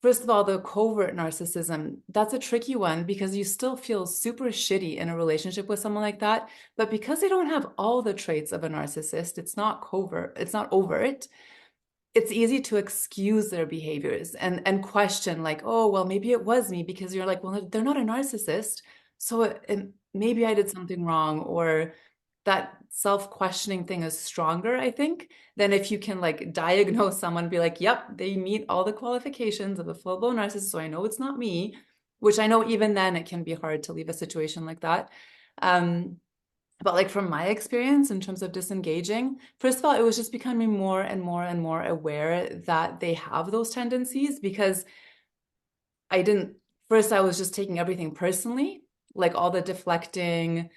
first of all, the covert narcissism, that's a tricky one because you still feel super shitty in a relationship with someone like that. But because they don't have all the traits of a narcissist, it's not covert, it's not overt. It's easy to excuse their behaviors and question like, oh, well, maybe it was me, because you're like, well, they're not a narcissist. So maybe I did something wrong, or that self-questioning thing is stronger, I think, than if you can like diagnose someone and be like, yep, they meet all the qualifications of a full-blown narcissist, so I know it's not me, which I know even then it can be hard to leave a situation like that. But like from my experience in terms of disengaging, first of all, it was just becoming more and more and more aware that they have those tendencies, because I was just taking everything personally, like all the deflecting.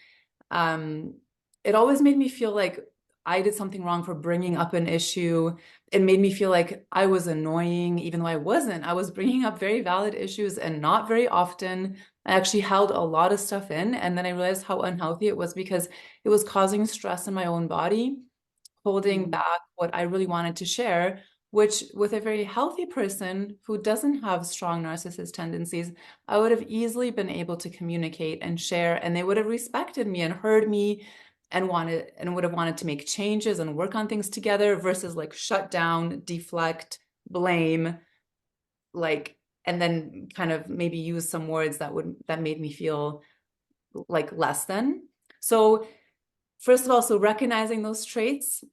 It always made me feel like I did something wrong for bringing up an issue. It made me feel like I was annoying, even though I wasn't. I was bringing up very valid issues and not very often. I actually held a lot of stuff in, and then I realized how unhealthy it was, because it was causing stress in my own body, holding back what I really wanted to share, which with a very healthy person who doesn't have strong narcissist tendencies, I would have easily been able to communicate and share, and they would have respected me and heard me and would have wanted to make changes and work on things together versus like shut down, deflect, blame, like, and then kind of maybe use some words that made me feel like less than. So first of all, so recognizing those traits,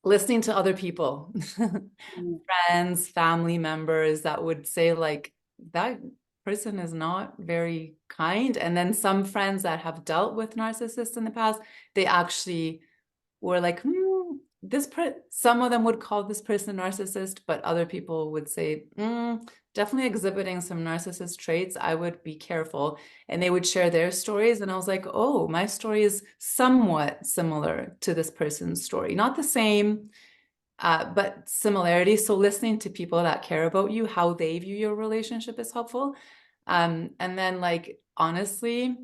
listening to other people, friends, family members that would say like, that person is not very kind. And then some friends that have dealt with narcissists in the past, they actually were like, some of them would call this person a narcissist, but other people would say, definitely exhibiting some narcissist traits. I would be careful. And they would share their stories. And I was like, oh, my story is somewhat similar to this person's story. Not the same, but similarity. So listening to people that care about you, how they view your relationship is helpful. And then like, honestly,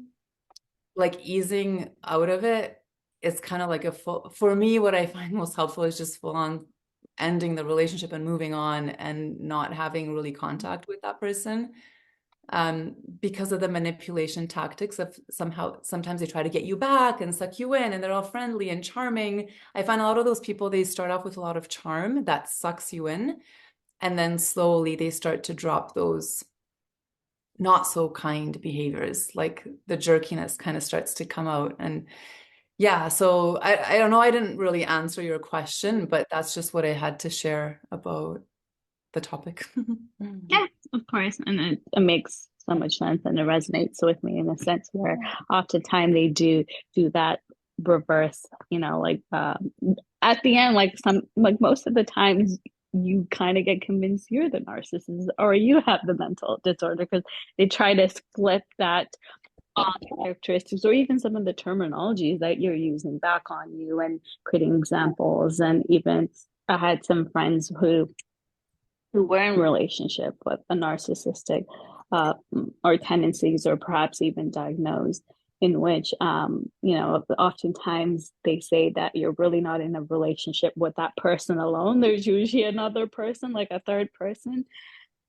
like easing out of it, it's kind of like for me, what I find most helpful is just full on ending the relationship and moving on and not having really contact with that person, because of the manipulation tactics of sometimes they try to get you back and suck you in and they're all friendly and charming. I find a lot of those people, they start off with a lot of charm that sucks you in, and then slowly they start to drop those not so kind behaviors, like the jerkiness kind of starts to come out. And yeah, so I don't know, I didn't really answer your question, but that's just what I had to share about the topic. Yeah, of course. And it makes so much sense, and it resonates with me in a sense where oftentimes they do that reverse, like at the end, like most of the times you kind of get convinced you're the narcissist or you have the mental disorder, because they try to flip that characteristics or even some of the terminologies that you're using back on you and creating examples. And even I had some friends who were in relationship with a narcissistic or tendencies, or perhaps even diagnosed, in which oftentimes they say that you're really not in a relationship with that person alone. There's usually another person, like a third person.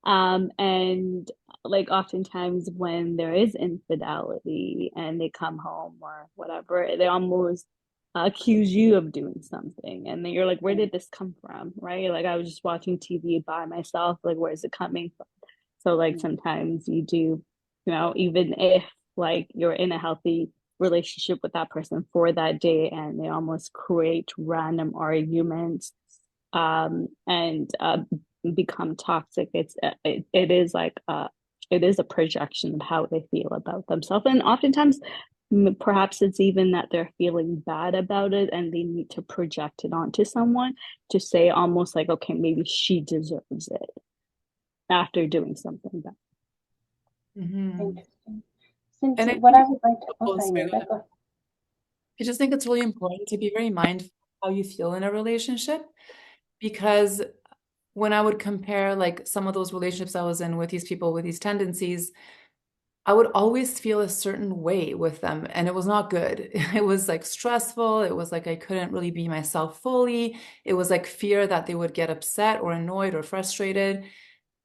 And like oftentimes when there is infidelity and they come home or whatever, they almost accuse you of doing something, and then you're like, where did this come from, right? Like, I was just watching TV by myself, like, where is it coming from? So like sometimes you do, even if like you're in a healthy relationship with that person for that day, and they almost create random arguments and become toxic. It is like it is a projection of how they feel about themselves, and oftentimes perhaps it's even that they're feeling bad about it and they need to project it onto someone to say almost like, okay, maybe she deserves it after doing something bad. Interesting. Since And what I would like to, I just think it's really important to be very mindful of how you feel in a relationship, because when I would compare like some of those relationships I was in with these people with these tendencies, I would always feel a certain way with them, and it was not good. It was like stressful. It was like I couldn't really be myself fully. It was like fear that they would get upset or annoyed or frustrated.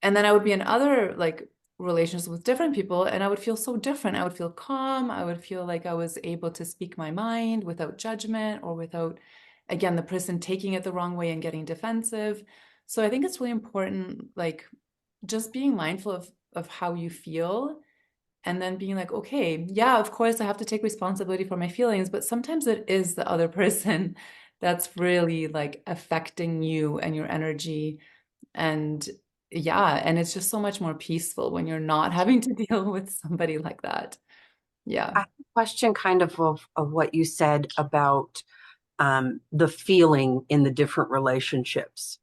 And then I would be in other like relationships with different people, and I would feel so different. I would feel calm. I would feel like I was able to speak my mind without judgment or without, again, the person taking it the wrong way and getting defensive. So I think it's really important, like just being mindful of how you feel, and then being like, okay, yeah, of course I have to take responsibility for my feelings, but sometimes it is the other person that's really like affecting you and your energy. And yeah, and it's just so much more peaceful when you're not having to deal with somebody like that. Yeah. I have a question kind of what you said about the feeling in the different relationships,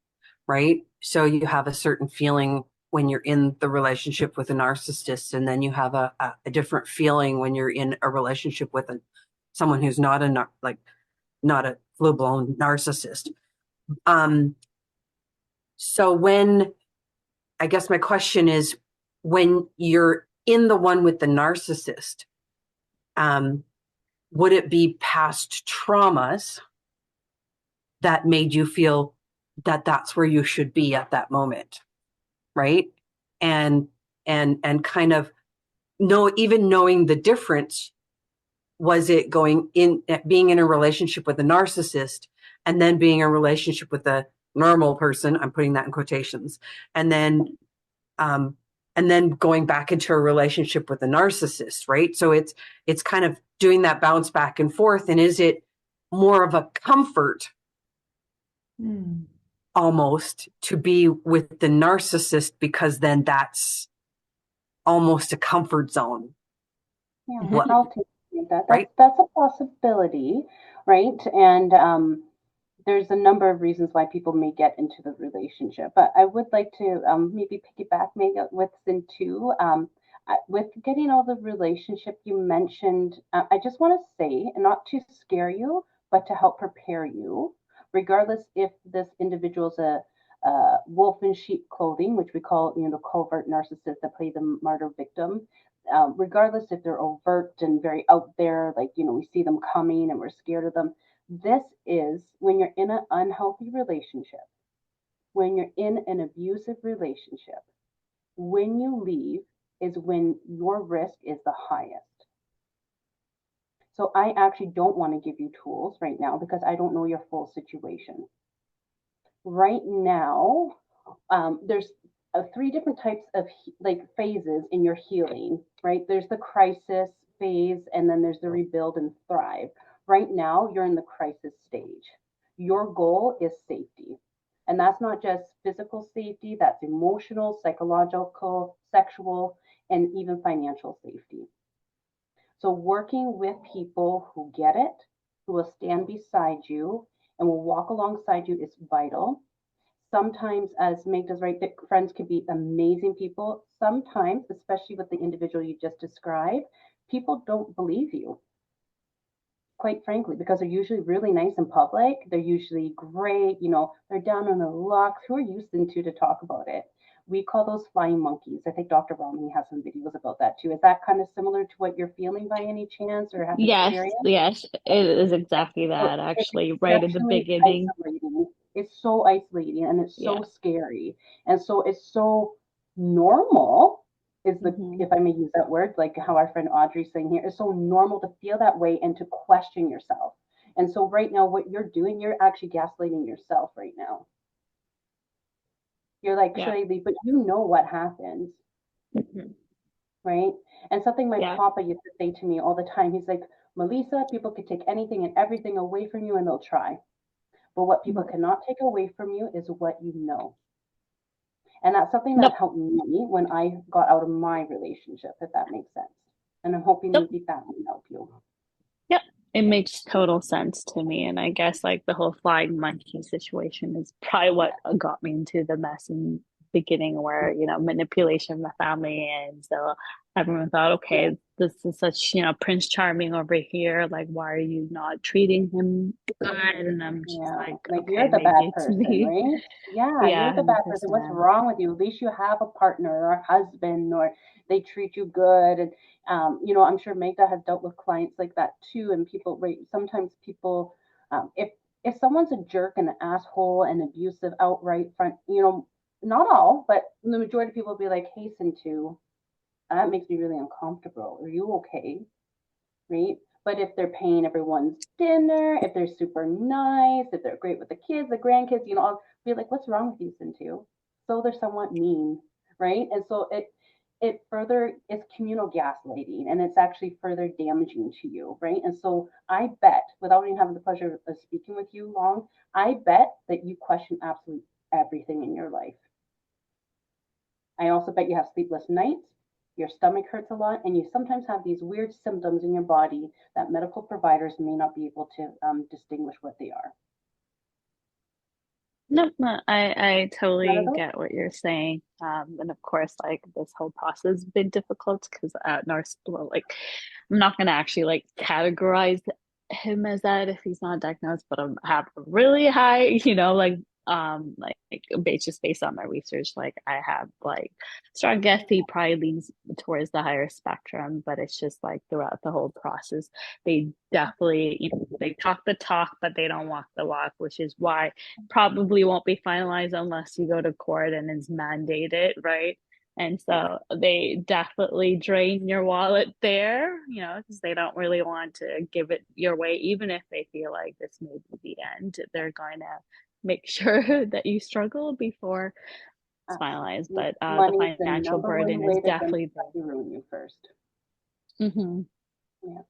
right? So you have a certain feeling when you're in the relationship with a narcissist, and then you have a different feeling when you're in a relationship with someone who's not a full-blown narcissist. So I guess my question is, when you're in the one with the narcissist, would it be past traumas that made you feel that that's where you should be at that moment, right? And kind of even knowing the difference, was it being in a relationship with a narcissist and then being in a relationship with a normal person, I'm putting that in quotations, and then going back into a relationship with a narcissist, right? So it's kind of doing that bounce back and forth. And is it more of a comfort almost to be with the narcissist, because then that's almost a comfort zone? Yeah, What- I'll take that. Right. That's a possibility, right? And there's a number of reasons why people may get into the relationship. But I would like to maybe piggyback maybe with Sin too. With getting out of the relationship, you mentioned, I just want to say, and not to scare you, but to help prepare you, regardless if this individual is a wolf in sheep clothing, which we call, the covert narcissist that play the martyr victim. Regardless if they're overt and very out there, like, we see them coming and we're scared of them. This is when you're in an unhealthy relationship, when you're in an abusive relationship, when you leave is when your risk is the highest. So I actually don't want to give you tools right now because I don't know your full situation. Right now, there's three different types of phases in your healing, right? There's the crisis phase, and then there's the rebuild and thrive. Right now, you're in the crisis stage. Your goal is safety. And that's not just physical safety, that's emotional, psychological, sexual, and even financial safety. So working with people who get it, who will stand beside you and will walk alongside you is vital. Sometimes, as Meg does, right, friends can be amazing people. Sometimes, especially with the individual you just described, people don't believe you, quite frankly, because they're usually really nice in public. They're usually great, they're down on their luck. Who are you to talk about it? We call those flying monkeys. I think Dr. Veroni has some videos about that too. Is that kind of similar to what you're feeling by any chance or have experienced? Yes, it is exactly that, actually, right in the beginning. Isolating. It's so isolating and it's so scary. And so it's so normal, if I may use that word, like how our friend Audrey's saying here, it's so normal to feel that way and to question yourself. And so right now, what you're doing, you're actually gaslighting yourself right now. You're like, should I leave? But you know what happens, right? And something my papa used to say to me all the time, he's like, Melissa, people could take anything and everything away from you and they'll try. But what people cannot take away from you is what you know. And that's something that helped me when I got out of my relationship, if that makes sense. And I'm hoping maybe that will help you. Yep, it makes total sense to me. And I guess like the whole flying monkey situation is probably what got me into the mess in the beginning, where, manipulation of the family. And so everyone thought, okay, this is such, Prince Charming over here. Like, why are you not treating him good? And I'm just like, okay, you're the bad person, right? Yeah, you're the bad 100%. person. What's wrong with you? At least you have a partner or a husband, or they treat you good. And I'm sure Magda has dealt with clients like that too. And people, right? Sometimes people, if someone's a jerk and an asshole and abusive outright front, not all, but the majority of people will be like, hasten to. That makes me really uncomfortable. Are you okay? Right? But if they're paying everyone's dinner, if they're super nice, if they're great with the kids, the grandkids, I'll be like, what's wrong with you, Cintu? So they're somewhat mean, right? And so it further is communal gaslighting, and it's actually further damaging to you, right? And so I bet, without even having the pleasure of speaking with you long, I bet that you question absolutely everything in your life. I also bet you have sleepless nights. Your stomach hurts a lot, and you sometimes have these weird symptoms in your body that medical providers may not be able to distinguish what they are. No, I totally get what you're saying. And of course, like this whole process has been difficult because I'm not gonna actually categorize him as that if he's not diagnosed, but I have a really high, based on my research, like I have like strong empathy probably leans towards the higher spectrum, but it's just like throughout the whole process, they definitely, you know, they talk the talk, but they don't walk the walk, which is why probably won't be finalized unless you go to court and it's mandated, right? And so they definitely drain your wallet there, you know, because they don't really want to give it your way, even if they feel like this may be the end. They're going to make sure that you struggle before it's finalized. But the Money is the financial number one burden way is that they definitely try to ruin you first. Mm-hmm. Yeah.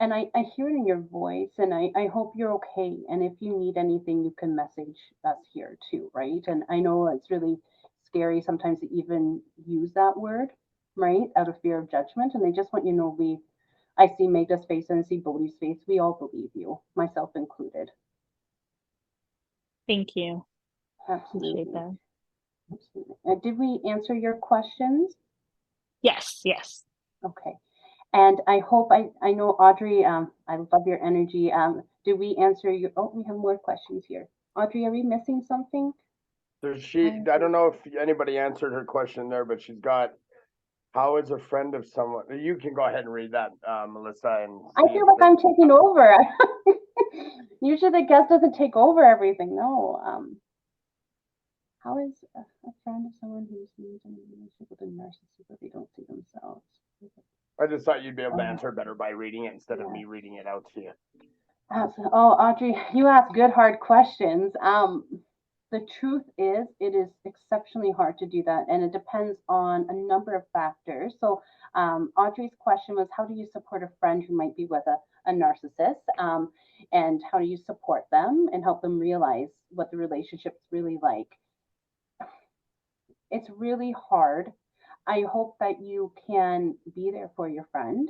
And I hear it in your voice, and I hope you're okay. And if you need anything, you can message us here too, right? And I know it's really scary sometimes to even use that word, right? Out of fear of judgment. And I just want you to know I see Megda's face and I see Bodhi's face. We all believe you, myself included. Thank you. Absolutely. Appreciate that. Absolutely. Did we answer your questions? Yes, yes. Okay. And I hope I know Audrey, I love your energy. Did we answer your, oh, we have more questions here. Audrey, are we missing something? I don't know if anybody answered her question there, but she's got, how is a friend of someone? You can go ahead and read that, Melissa. And I feel like I'm taking over. Usually the guest doesn't take over everything. No. How is a friend of someone who's in a relationship with a narcissist but they don't see themselves? I just thought you'd be able to answer better by reading it instead of me reading it out to you. Oh, Audrey, you ask good, hard questions. The truth is, it is exceptionally hard to do that, and it depends on a number of factors. So, Audrey's question was, how do you support a friend who might be with a narcissist? And how do you support them and help them realize what the relationship's really like? It's really hard. I hope that you can be there for your friend.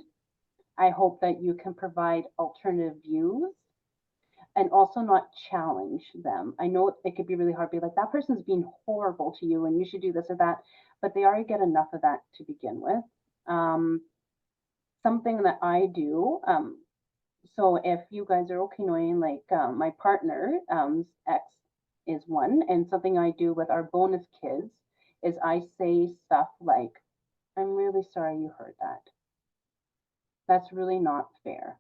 I hope that you can provide alternative views and also not challenge them. I know it could be really hard to be like, that person's being horrible to you and you should do this or that, but they already get enough of that to begin with. Something that I do, so if you guys are okay knowing, like my partner, ex is one, and something I do with our bonus kids is I say stuff like, I'm really sorry you heard that. That's really not fair.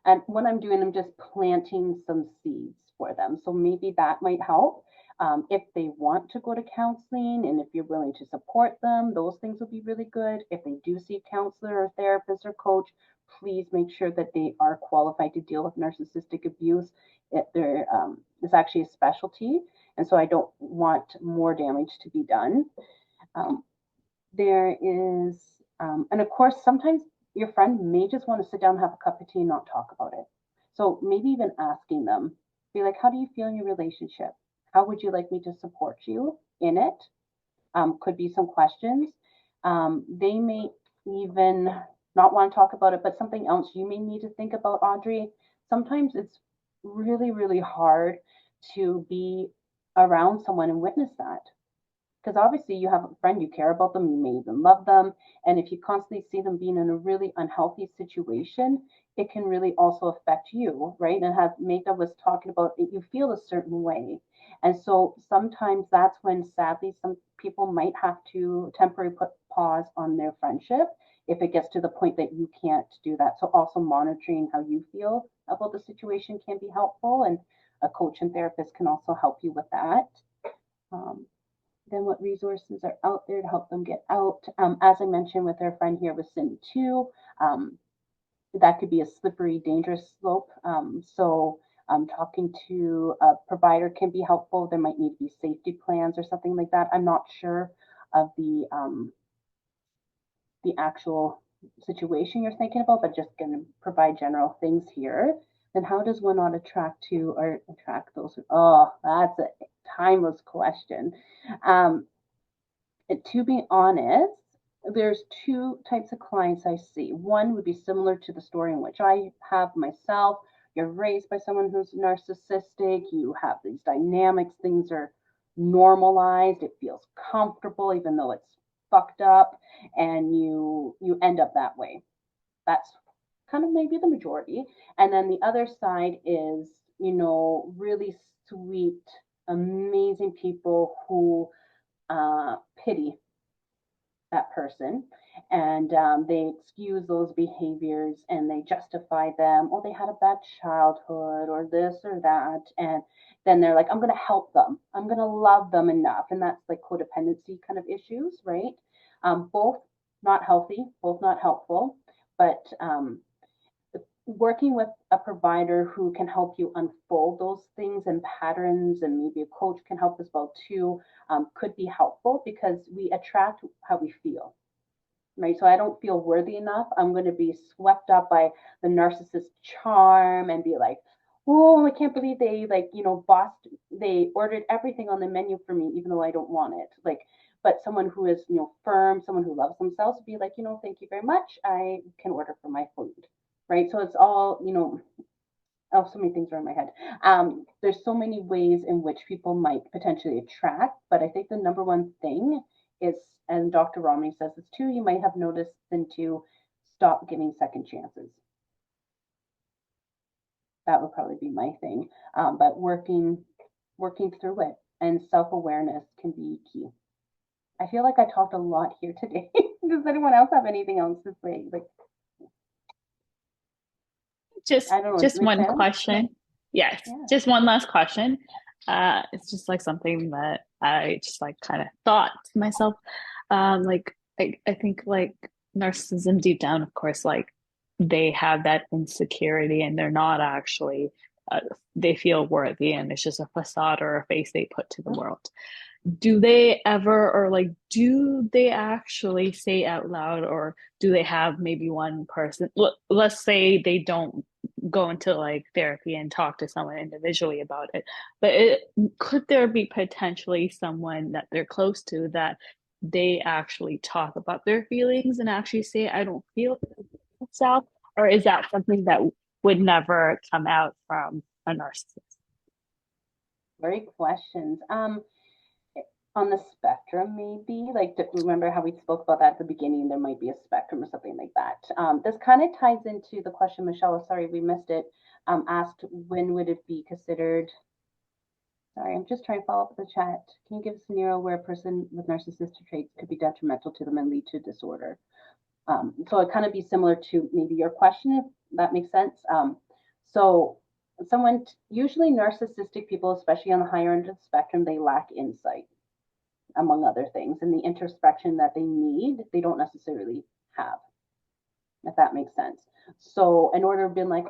And what I'm doing, I'm just planting some seeds for them. So maybe that might help. If they want to go to counseling and if you're willing to support them, those things will be really good. If they do see a counselor or therapist or coach, please make sure that they are qualified to deal with narcissistic abuse. It's actually a specialty. And so I don't want more damage to be done. There is, and of course, sometimes your friend may just want to sit down, have a cup of tea, and not talk about it. So maybe even asking them, be like, how do you feel in your relationship? How would you like me to support you in it? Could be some questions. They may even not want to talk about it, but something else you may need to think about, Audrey. Sometimes it's really, really hard to be around someone and witness that. Because obviously you have a friend, you care about them, you may even love them. And if you constantly see them being in a really unhealthy situation, it can really also affect you, right? And as Megda was talking about, you feel a certain way. And so sometimes that's when, sadly, some people might have to temporarily put pause on their friendship if it gets to the point that you can't do that. So also monitoring how you feel about the situation can be helpful. And a coach and therapist can also help you with that. Then what resources are out there to help them get out. As I mentioned with our friend here with Cindy too, that could be a slippery, dangerous slope. So talking to a provider can be helpful. There might need to be safety plans or something like that. I'm not sure of the actual situation you're thinking about, but just going to provide general things here. Then how does one not attract to or attract those? Oh, that's a timeless question. To be honest, there's two types of clients I see. One would be similar to the story in which I have myself. You're raised by someone who's narcissistic. You have these dynamics. Things are normalized. It feels comfortable, even though it's fucked up, and you end up that way. That's kind of maybe the majority. And then the other side is, really sweet, amazing people who pity that person, and they excuse those behaviors and they justify them. Oh, they had a bad childhood or this or that, and then they're like, I'm going to help them, I'm going to love them enough, and that's like codependency kind of issues, right? Both not healthy, both not helpful, but working with a provider who can help you unfold those things and patterns, and maybe a coach can help as well too, could be helpful, because we attract how we feel, right? So I don't feel worthy enough, I'm going to be swept up by the narcissist charm and be like, oh, I can't believe they, like, bossed, they ordered everything on the menu for me even though I don't want it, like. But someone who is, firm, someone who loves themselves would be like, thank you very much, I can order for my food, right? So it's all, oh, so many things are in my head. There's so many ways in which people might potentially attract, but I think the number one thing is, and Dr. Romney says this too, you might have noticed, then to stop giving second chances. That would probably be my thing. But working through it, and self-awareness can be key. I feel like I talked a lot here today. Does anyone else have anything else to say? Like, I don't know. Just one sense? question. Yes, Yeah. just one last question. It's just like something that I just like kind of thought to myself. Like I think like narcissism deep down, of course, like they have that insecurity and they're not actually they feel worthy, and it's just a facade or a face they put to the world. Do they ever, or like, do they actually say out loud, or do they have maybe one person, let's say they don't go into like therapy and talk to someone individually about it, but could there be potentially someone that they're close to that they actually talk about their feelings and actually say, I don't feel myself? Or is that something that would never come out from a narcissist? Great questions. On the spectrum, maybe, like, remember how we spoke about that at the beginning, there might be a spectrum or something like that. This kind of ties into the question Michelle, sorry we missed it, asked, when would it be considered, sorry, I'm just trying to follow up with the chat, can you give a scenario where a person with narcissistic traits could be detrimental to them and lead to disorder? So it kind of be similar to maybe your question, if that makes sense. So someone, usually narcissistic people, especially on the higher end of the spectrum, they lack insight, among other things, and the introspection that they need, they don't necessarily have, if that makes sense. So in order of being like,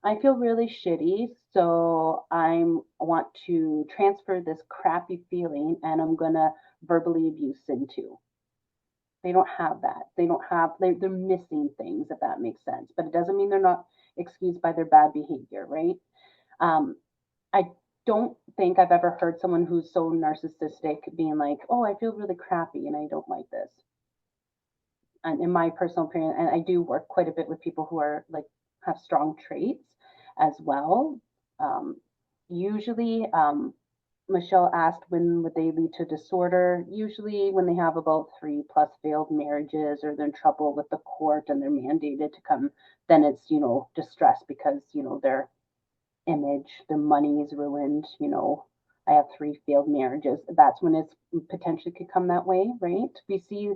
I feel really shitty, so I want to transfer this crappy feeling and I'm gonna verbally abuse Cintu. They don't have that. They don't have, they're missing things, if that makes sense. But it doesn't mean they're not excused by their bad behavior, right? I don't think I've ever heard someone who's so narcissistic being like, oh, I feel really crappy and I don't like this. And in my personal opinion, and I do work quite a bit with people who are like, have strong traits as well. Usually, Michelle asked, when would they lead to disorder? Usually when they have about 3+ failed marriages, or they're in trouble with the court and they're mandated to come, then it's, distress because, their image, their money is ruined, I have 3 failed marriages. That's when it's potentially could come that way, right? We see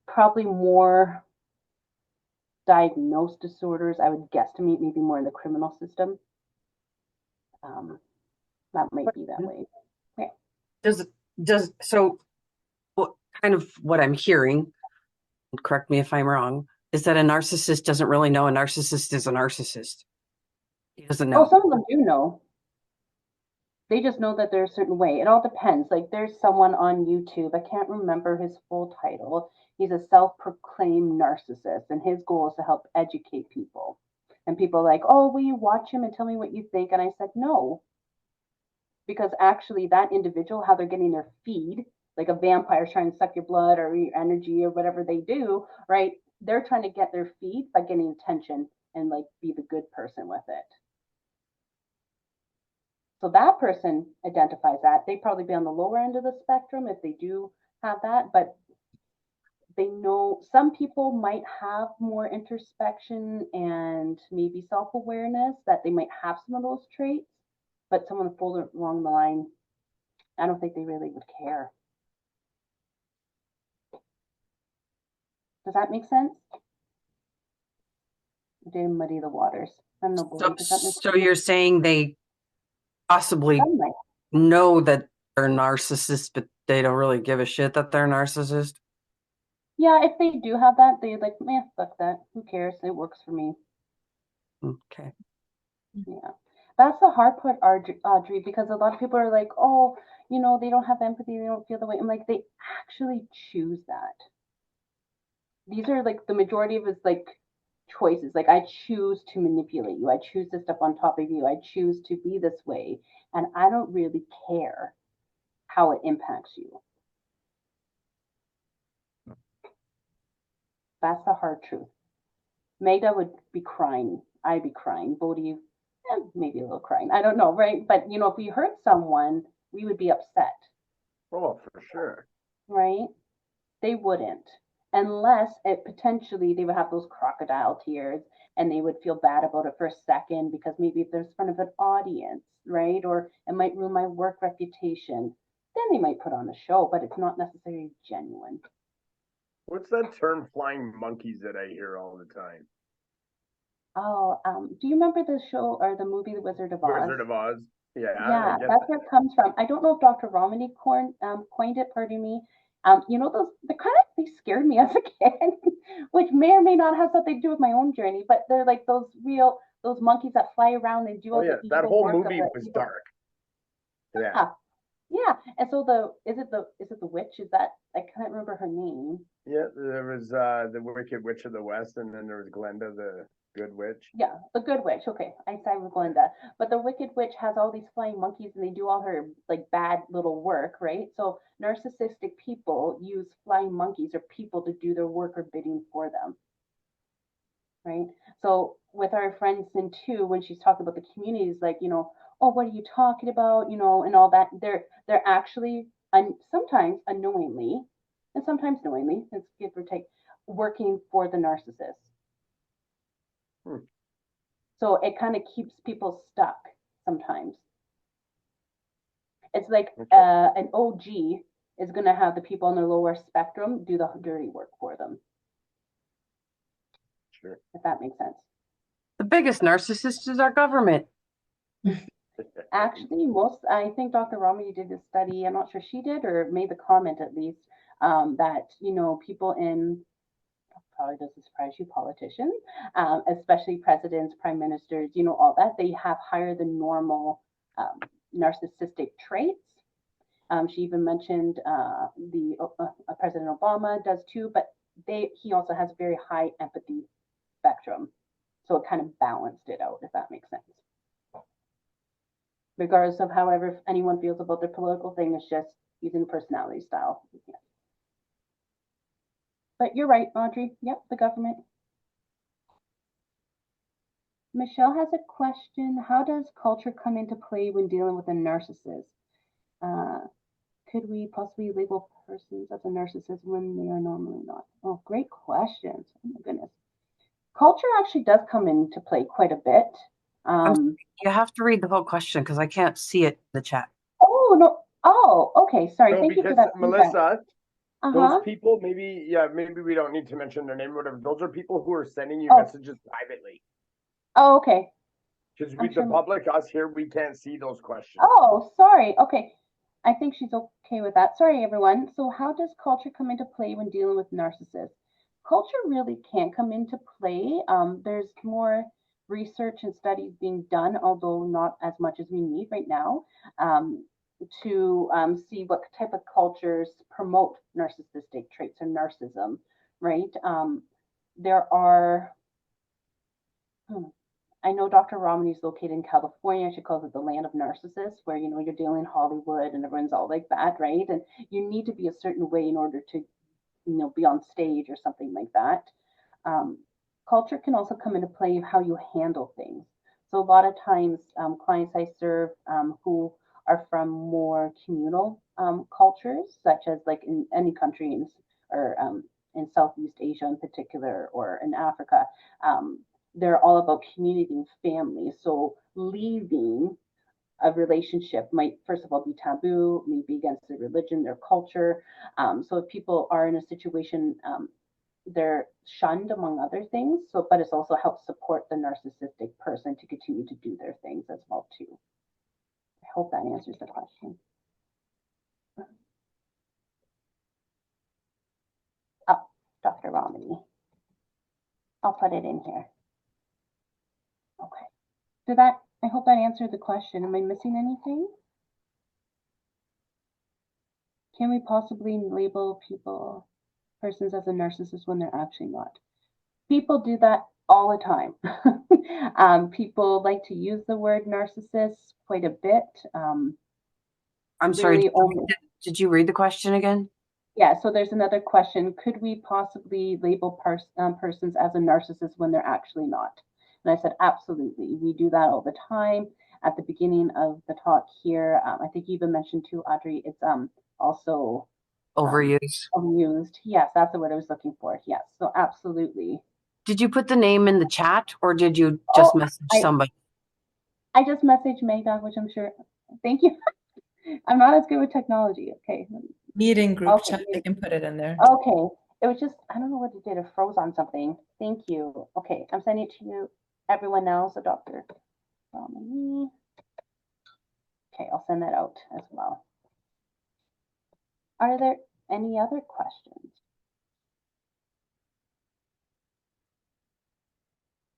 probably more diagnosed disorders, I would guesstimate, maybe more in the criminal system. That might be that way. So kind of what I'm hearing, correct me if I'm wrong, is that a narcissist doesn't really know a narcissist is a narcissist. He doesn't know. Oh, some of them do know. They just know that they're a certain way. It all depends. Like, there's someone on YouTube, I can't remember his full title. He's a self-proclaimed narcissist, and his goal is to help educate people. And people are like, oh, will you watch him and tell me what you think? And I said, no. Because actually that individual, how they're getting their feed, like a vampire trying to suck your blood or your energy or whatever they do, right? They're trying to get their feed by getting attention and like be the good person with it. So that person identifies that. They probably be on the lower end of the spectrum if they do have that, but they know some people might have more introspection and maybe self-awareness, that they might have some of those traits, but someone further along the line I don't think they really would care. Does that make sense? Didn't muddy the waters. I don't know, Bodhi, does that make So you're saying they possibly sense? Like, know that they're narcissists, but they don't really give a shit that they're narcissist? yeah, if they do have that, they're like, man, fuck that. Who cares? It works for me. Okay. Yeah. That's the hard part, Audrey, because a lot of people are like, oh, you know, they don't have empathy, they don't feel the way. I'm like, they actually choose that. These are like the majority of it's like choices. Like, I choose to manipulate you. I choose to step on top of you. I choose to be this way. And I don't really care how it impacts you. That's the hard truth. Magda would be crying. I'd be crying. Bodhi, maybe a little crying. I don't know, right? But, you know, if we hurt someone, we would be upset, Oh, for sure. right? They wouldn't. Unless it potentially they would have those crocodile tears and they would feel bad about it for a second because maybe if there's in front of an audience, right? Or it might ruin my work reputation. Then they might put on a show, but it's not necessarily genuine. What's that term, flying monkeys, that I hear all the time? Oh, do you remember the show or the movie The Wizard of Oz? Wizard of Oz. Yeah, Yeah, I get that's that. where it comes from. I don't know if Dr. Romney coined it, pardon me. You know, those they scared me as a kid, which may or may not have something to do with my own journey, but they're like those monkeys that fly around and do Oh all yeah, the that evil whole work of movie the was evil. dark. Yeah. Yeah, yeah. And so is it the witch? Is that I can't remember her name. Yeah, there was the Wicked Witch of the West, and then there was Glenda, the Good Witch. Yeah, the good witch. Okay, I side with Glenda. But the wicked witch has all these flying monkeys and they do all her like bad little work, right? So narcissistic people use flying monkeys or people to do their work or bidding for them, right? So with our friend Sin too, when she's talking about the communities, like, you know, oh, what are you talking about? You know, and all that, they're actually sometimes unknowingly and sometimes knowingly, let's give or take, working for the narcissist. Hmm. So it kind of keeps people stuck sometimes. It's like Okay. an OG is going to have the people on the lower spectrum do the dirty work for them, Sure. if that makes sense. The biggest narcissist is our government. Actually, I think Dr. Romney did this study, I'm not sure she did or made the comment at least, that, you know, people in, probably doesn't surprise you, politicians, especially presidents, prime ministers, you know, all that, they have higher than normal narcissistic traits. She even mentioned President Obama does too, but he also has a very high empathy spectrum. So it kind of balanced it out, if that makes sense. Regardless of however anyone feels about their political thing, it's just using personality style. Yeah. But you're right, Audrey. Yep, the government. Michelle has a question. How does culture come into play when dealing with a narcissist? Could we possibly label persons as a narcissist when they are normally not? Oh, great questions. Oh my goodness. Culture actually does come into play quite a bit. You have to read the whole question because I can't see it in the chat. Oh, no. Oh, okay. Sorry. No, Thank you for because that. Melissa, Uh-huh. those people, maybe we don't need to mention their name or whatever. Those are people who are sending you messages privately. Oh, okay. Because the public, us here, we can't see those questions. Oh, sorry. Okay. I think she's okay with that. Sorry, everyone. So how does culture come into play when dealing with narcissists? Culture really can come into play. There's more research and studies being done, although not as much as we need right now, to see what type of cultures promote narcissistic traits or narcissism, right? There are, I know Dr. Romney is located in California. She calls it the land of narcissists, where, you know, you're dealing in Hollywood and everyone's all like that, right? And you need to be a certain way in order to, you know, be on stage or something like that. Culture can also come into play of how you handle things. So a lot of times, clients I serve who are from more communal cultures, such as like in any country or in Southeast Asia in particular, or in Africa, they're all about community and family. So leaving a relationship might, first of all, be taboo, maybe against their religion, their culture. So if people are in a situation, they're shunned among other things. So, but it's also helps support the narcissistic person to continue to do their things as well too. I hope that answers the question. Oh, Dr. Romney. I'll put it in here. Okay. So that, I hope that answered the question. Am I missing anything? Can we possibly label persons as a narcissist when they're actually not? People do that all the time. People like to use the word narcissist quite a bit. I'm sorry, Only, did you read the question again? yeah, so there's another question. Could we possibly label persons as a narcissist when they're actually not? And I said, absolutely. We do that all the time. At the beginning of the talk here, I think you even mentioned too, Audrey, it's also Overused. Amused. Yes, that's the word I was looking for. Yes, so absolutely. Did you put the name in the chat or did you just message somebody? I just messaged Magda, which I'm sure. Thank you. I'm not as good with technology. Okay. Meeting group chat, I can put it in there. Okay. It was just, I don't know what it did. It froze on something. Thank you. Okay. I'm sending it to you, everyone else, a doctor. Okay. I'll send that out as well. Are there any other questions?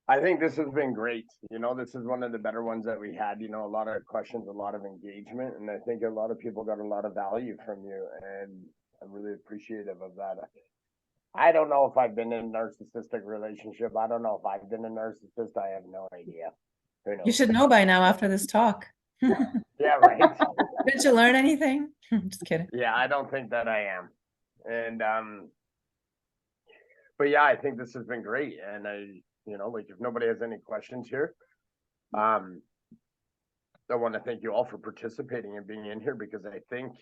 I think this has been great. You know, this is one of the better ones that we had. You know, a lot of questions, a lot of engagement, and I think a lot of people got a lot of value from you, and I'm really appreciative of that. I don't know if I've been in a narcissistic relationship. I don't know if I've been a narcissist. I have no idea. Who knows? You should know by now after this talk. Yeah, right. Didn't you learn anything? Just kidding. Yeah, I don't think that I am. And but yeah, I think this has been great. And you know, like if nobody has any questions here, I want to thank you all for participating and being in here because I think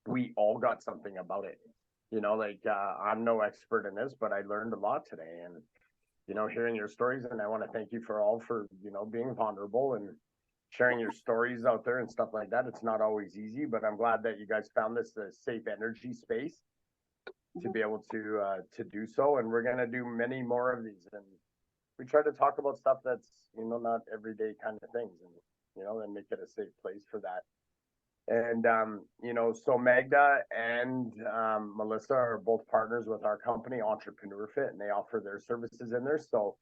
we all got something about it. You know, like I'm no expert in this, but I learned a lot today, and you know, hearing your stories. And I want to thank you for all for being vulnerable and sharing your stories out there and stuff like that. It's not always easy, but I'm glad that you guys found this a safe energy space to be able to do so. And we're gonna do many more of these, and we try to talk about stuff that's not everyday kind of things, and and make it a safe place for that. And so Magda and Melissa are both partners with our company, Entrepreneur Fit, and they offer their services in there. So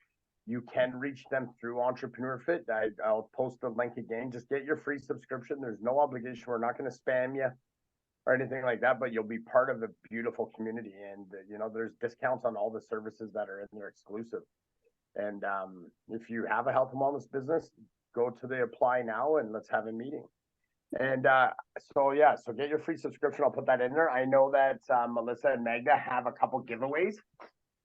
you can reach them through Entrepreneur Fit. I'll post the link again. Just get your free subscription. There's no obligation. We're not going to spam you or anything like that, but you'll be part of the beautiful community. And there's discounts on all the services that are in there exclusive. And if you have a health and wellness business, go to the apply now and let's have a meeting. And so get your free subscription. I'll put that in there. I know that Melissa and Magda have a couple giveaways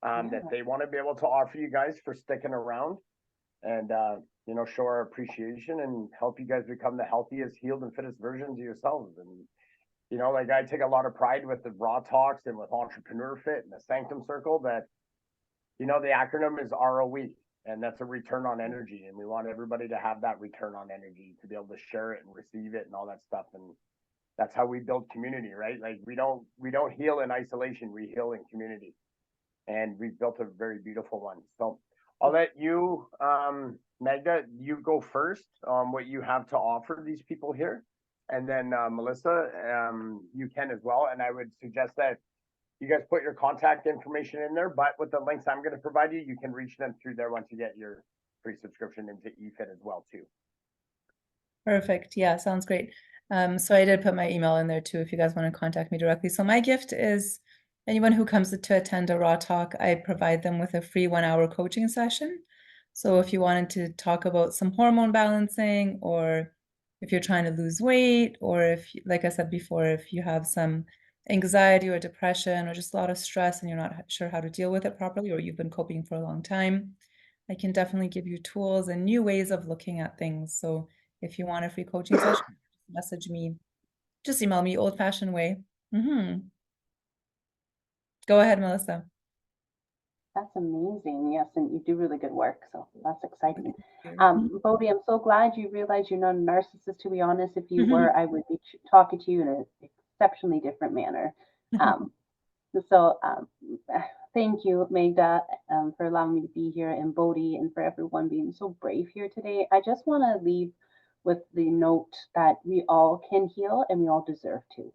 that they want to be able to offer you guys for sticking around and show our appreciation and help you guys become the healthiest, healed, and fittest versions of yourselves. And like I take a lot of pride with the Raw Talks and with Entrepreneur Fit and the Sanctum Circle that the acronym is ROE. And that's a return on energy. And we want everybody to have that return on energy to be able to share it and receive it and all that stuff. And that's how we build community, right? Like we don't heal in isolation. We heal in community. And we've built a very beautiful one. So I'll let you, Magda, you go first on what you have to offer these people here. And then Melissa, you can as well. And I would suggest that you guys put your contact information in there, but with the links I'm going to provide you, you can reach them through there once you get your free subscription into eFit as well too. Perfect. Yeah, sounds great. So I did put my email in there too if you guys want to contact me directly. So my gift is anyone who comes to attend a Raw Talk, I provide them with a free 1-hour coaching session. So if you wanted to talk about some hormone balancing, or if you're trying to lose weight, or if, like I said before, if you have some anxiety or depression or just a lot of stress and you're not sure how to deal with it properly, or you've been coping for a long time, I can definitely give you tools and new ways of looking at things. So if you want a free coaching session, message me, just email me, old-fashioned way. Go ahead, Melissa. That's amazing. Yes, and you do really good work, so that's exciting. Mhm. Bodhi, I'm so glad you realized you're not a narcissist. To be honest, if you were, I would be talking to you in an exceptionally different manner. Um, so thank you, Magda, for allowing me to be here, and Bodhi, and for everyone being so brave here today. I just want to leave with the note that we all can heal and we all deserve to.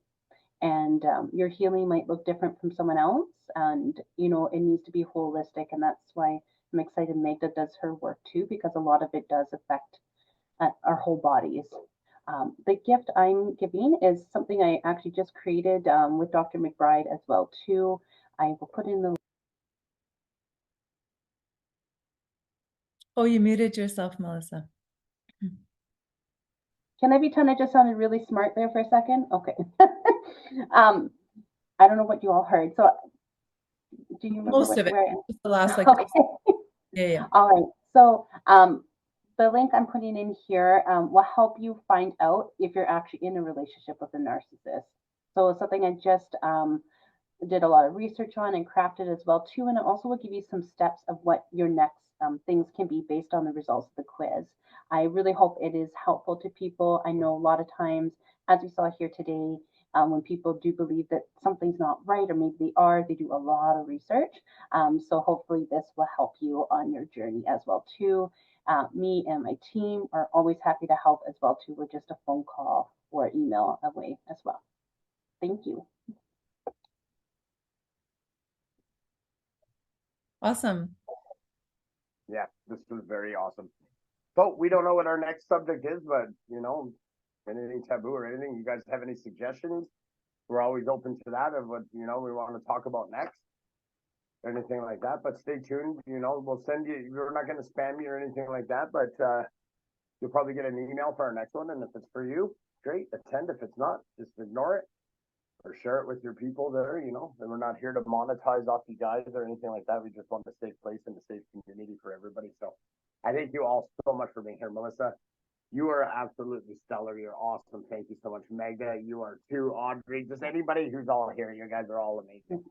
And your healing might look different from someone else, and it needs to be holistic, and that's why I'm excited Magda does her work too, because a lot of it does affect our whole bodies. The gift I'm giving is something I actually just created with Dr. McBride as well too. I will put in the Oh, you muted yourself, Melissa. Can I be done? I just sounded really smart there for a second. Okay. I don't know what you all heard. So do you remember Most of it. where I Just the last like Okay. yeah. All right. So the link I'm putting in here will help you find out if you're actually in a relationship with a narcissist. So it's something I just did a lot of research on and crafted as well too. And it also will give you some steps of what your next things can be based on the results of the quiz. I really hope it is helpful to people. I know a lot of times, as we saw here today, when people do believe that something's not right, or maybe they are, they do a lot of research. So hopefully this will help you on your journey as well too. Me and my team are always happy to help as well too. We're just a phone call or email away as well. Thank you. Awesome. Yeah, this was very awesome. So we don't know what our next subject is, but anything taboo or anything, you guys have any suggestions? We're always open to that of what we want to talk about next, or anything like that. But stay tuned. We'll send you. We're not going to spam you or anything like that, but you'll probably get an email for our next one. And if it's for you, great, attend. If it's not, just ignore it or share it with your people there. And we're not here to monetize off you guys or anything like that. We just want a safe place and a safe community for everybody. So I thank you all so much for being here, Melissa. You are absolutely stellar. You're awesome. Thank you so much, Magda. You are too. Audrey, just anybody who's all here. You guys are all amazing.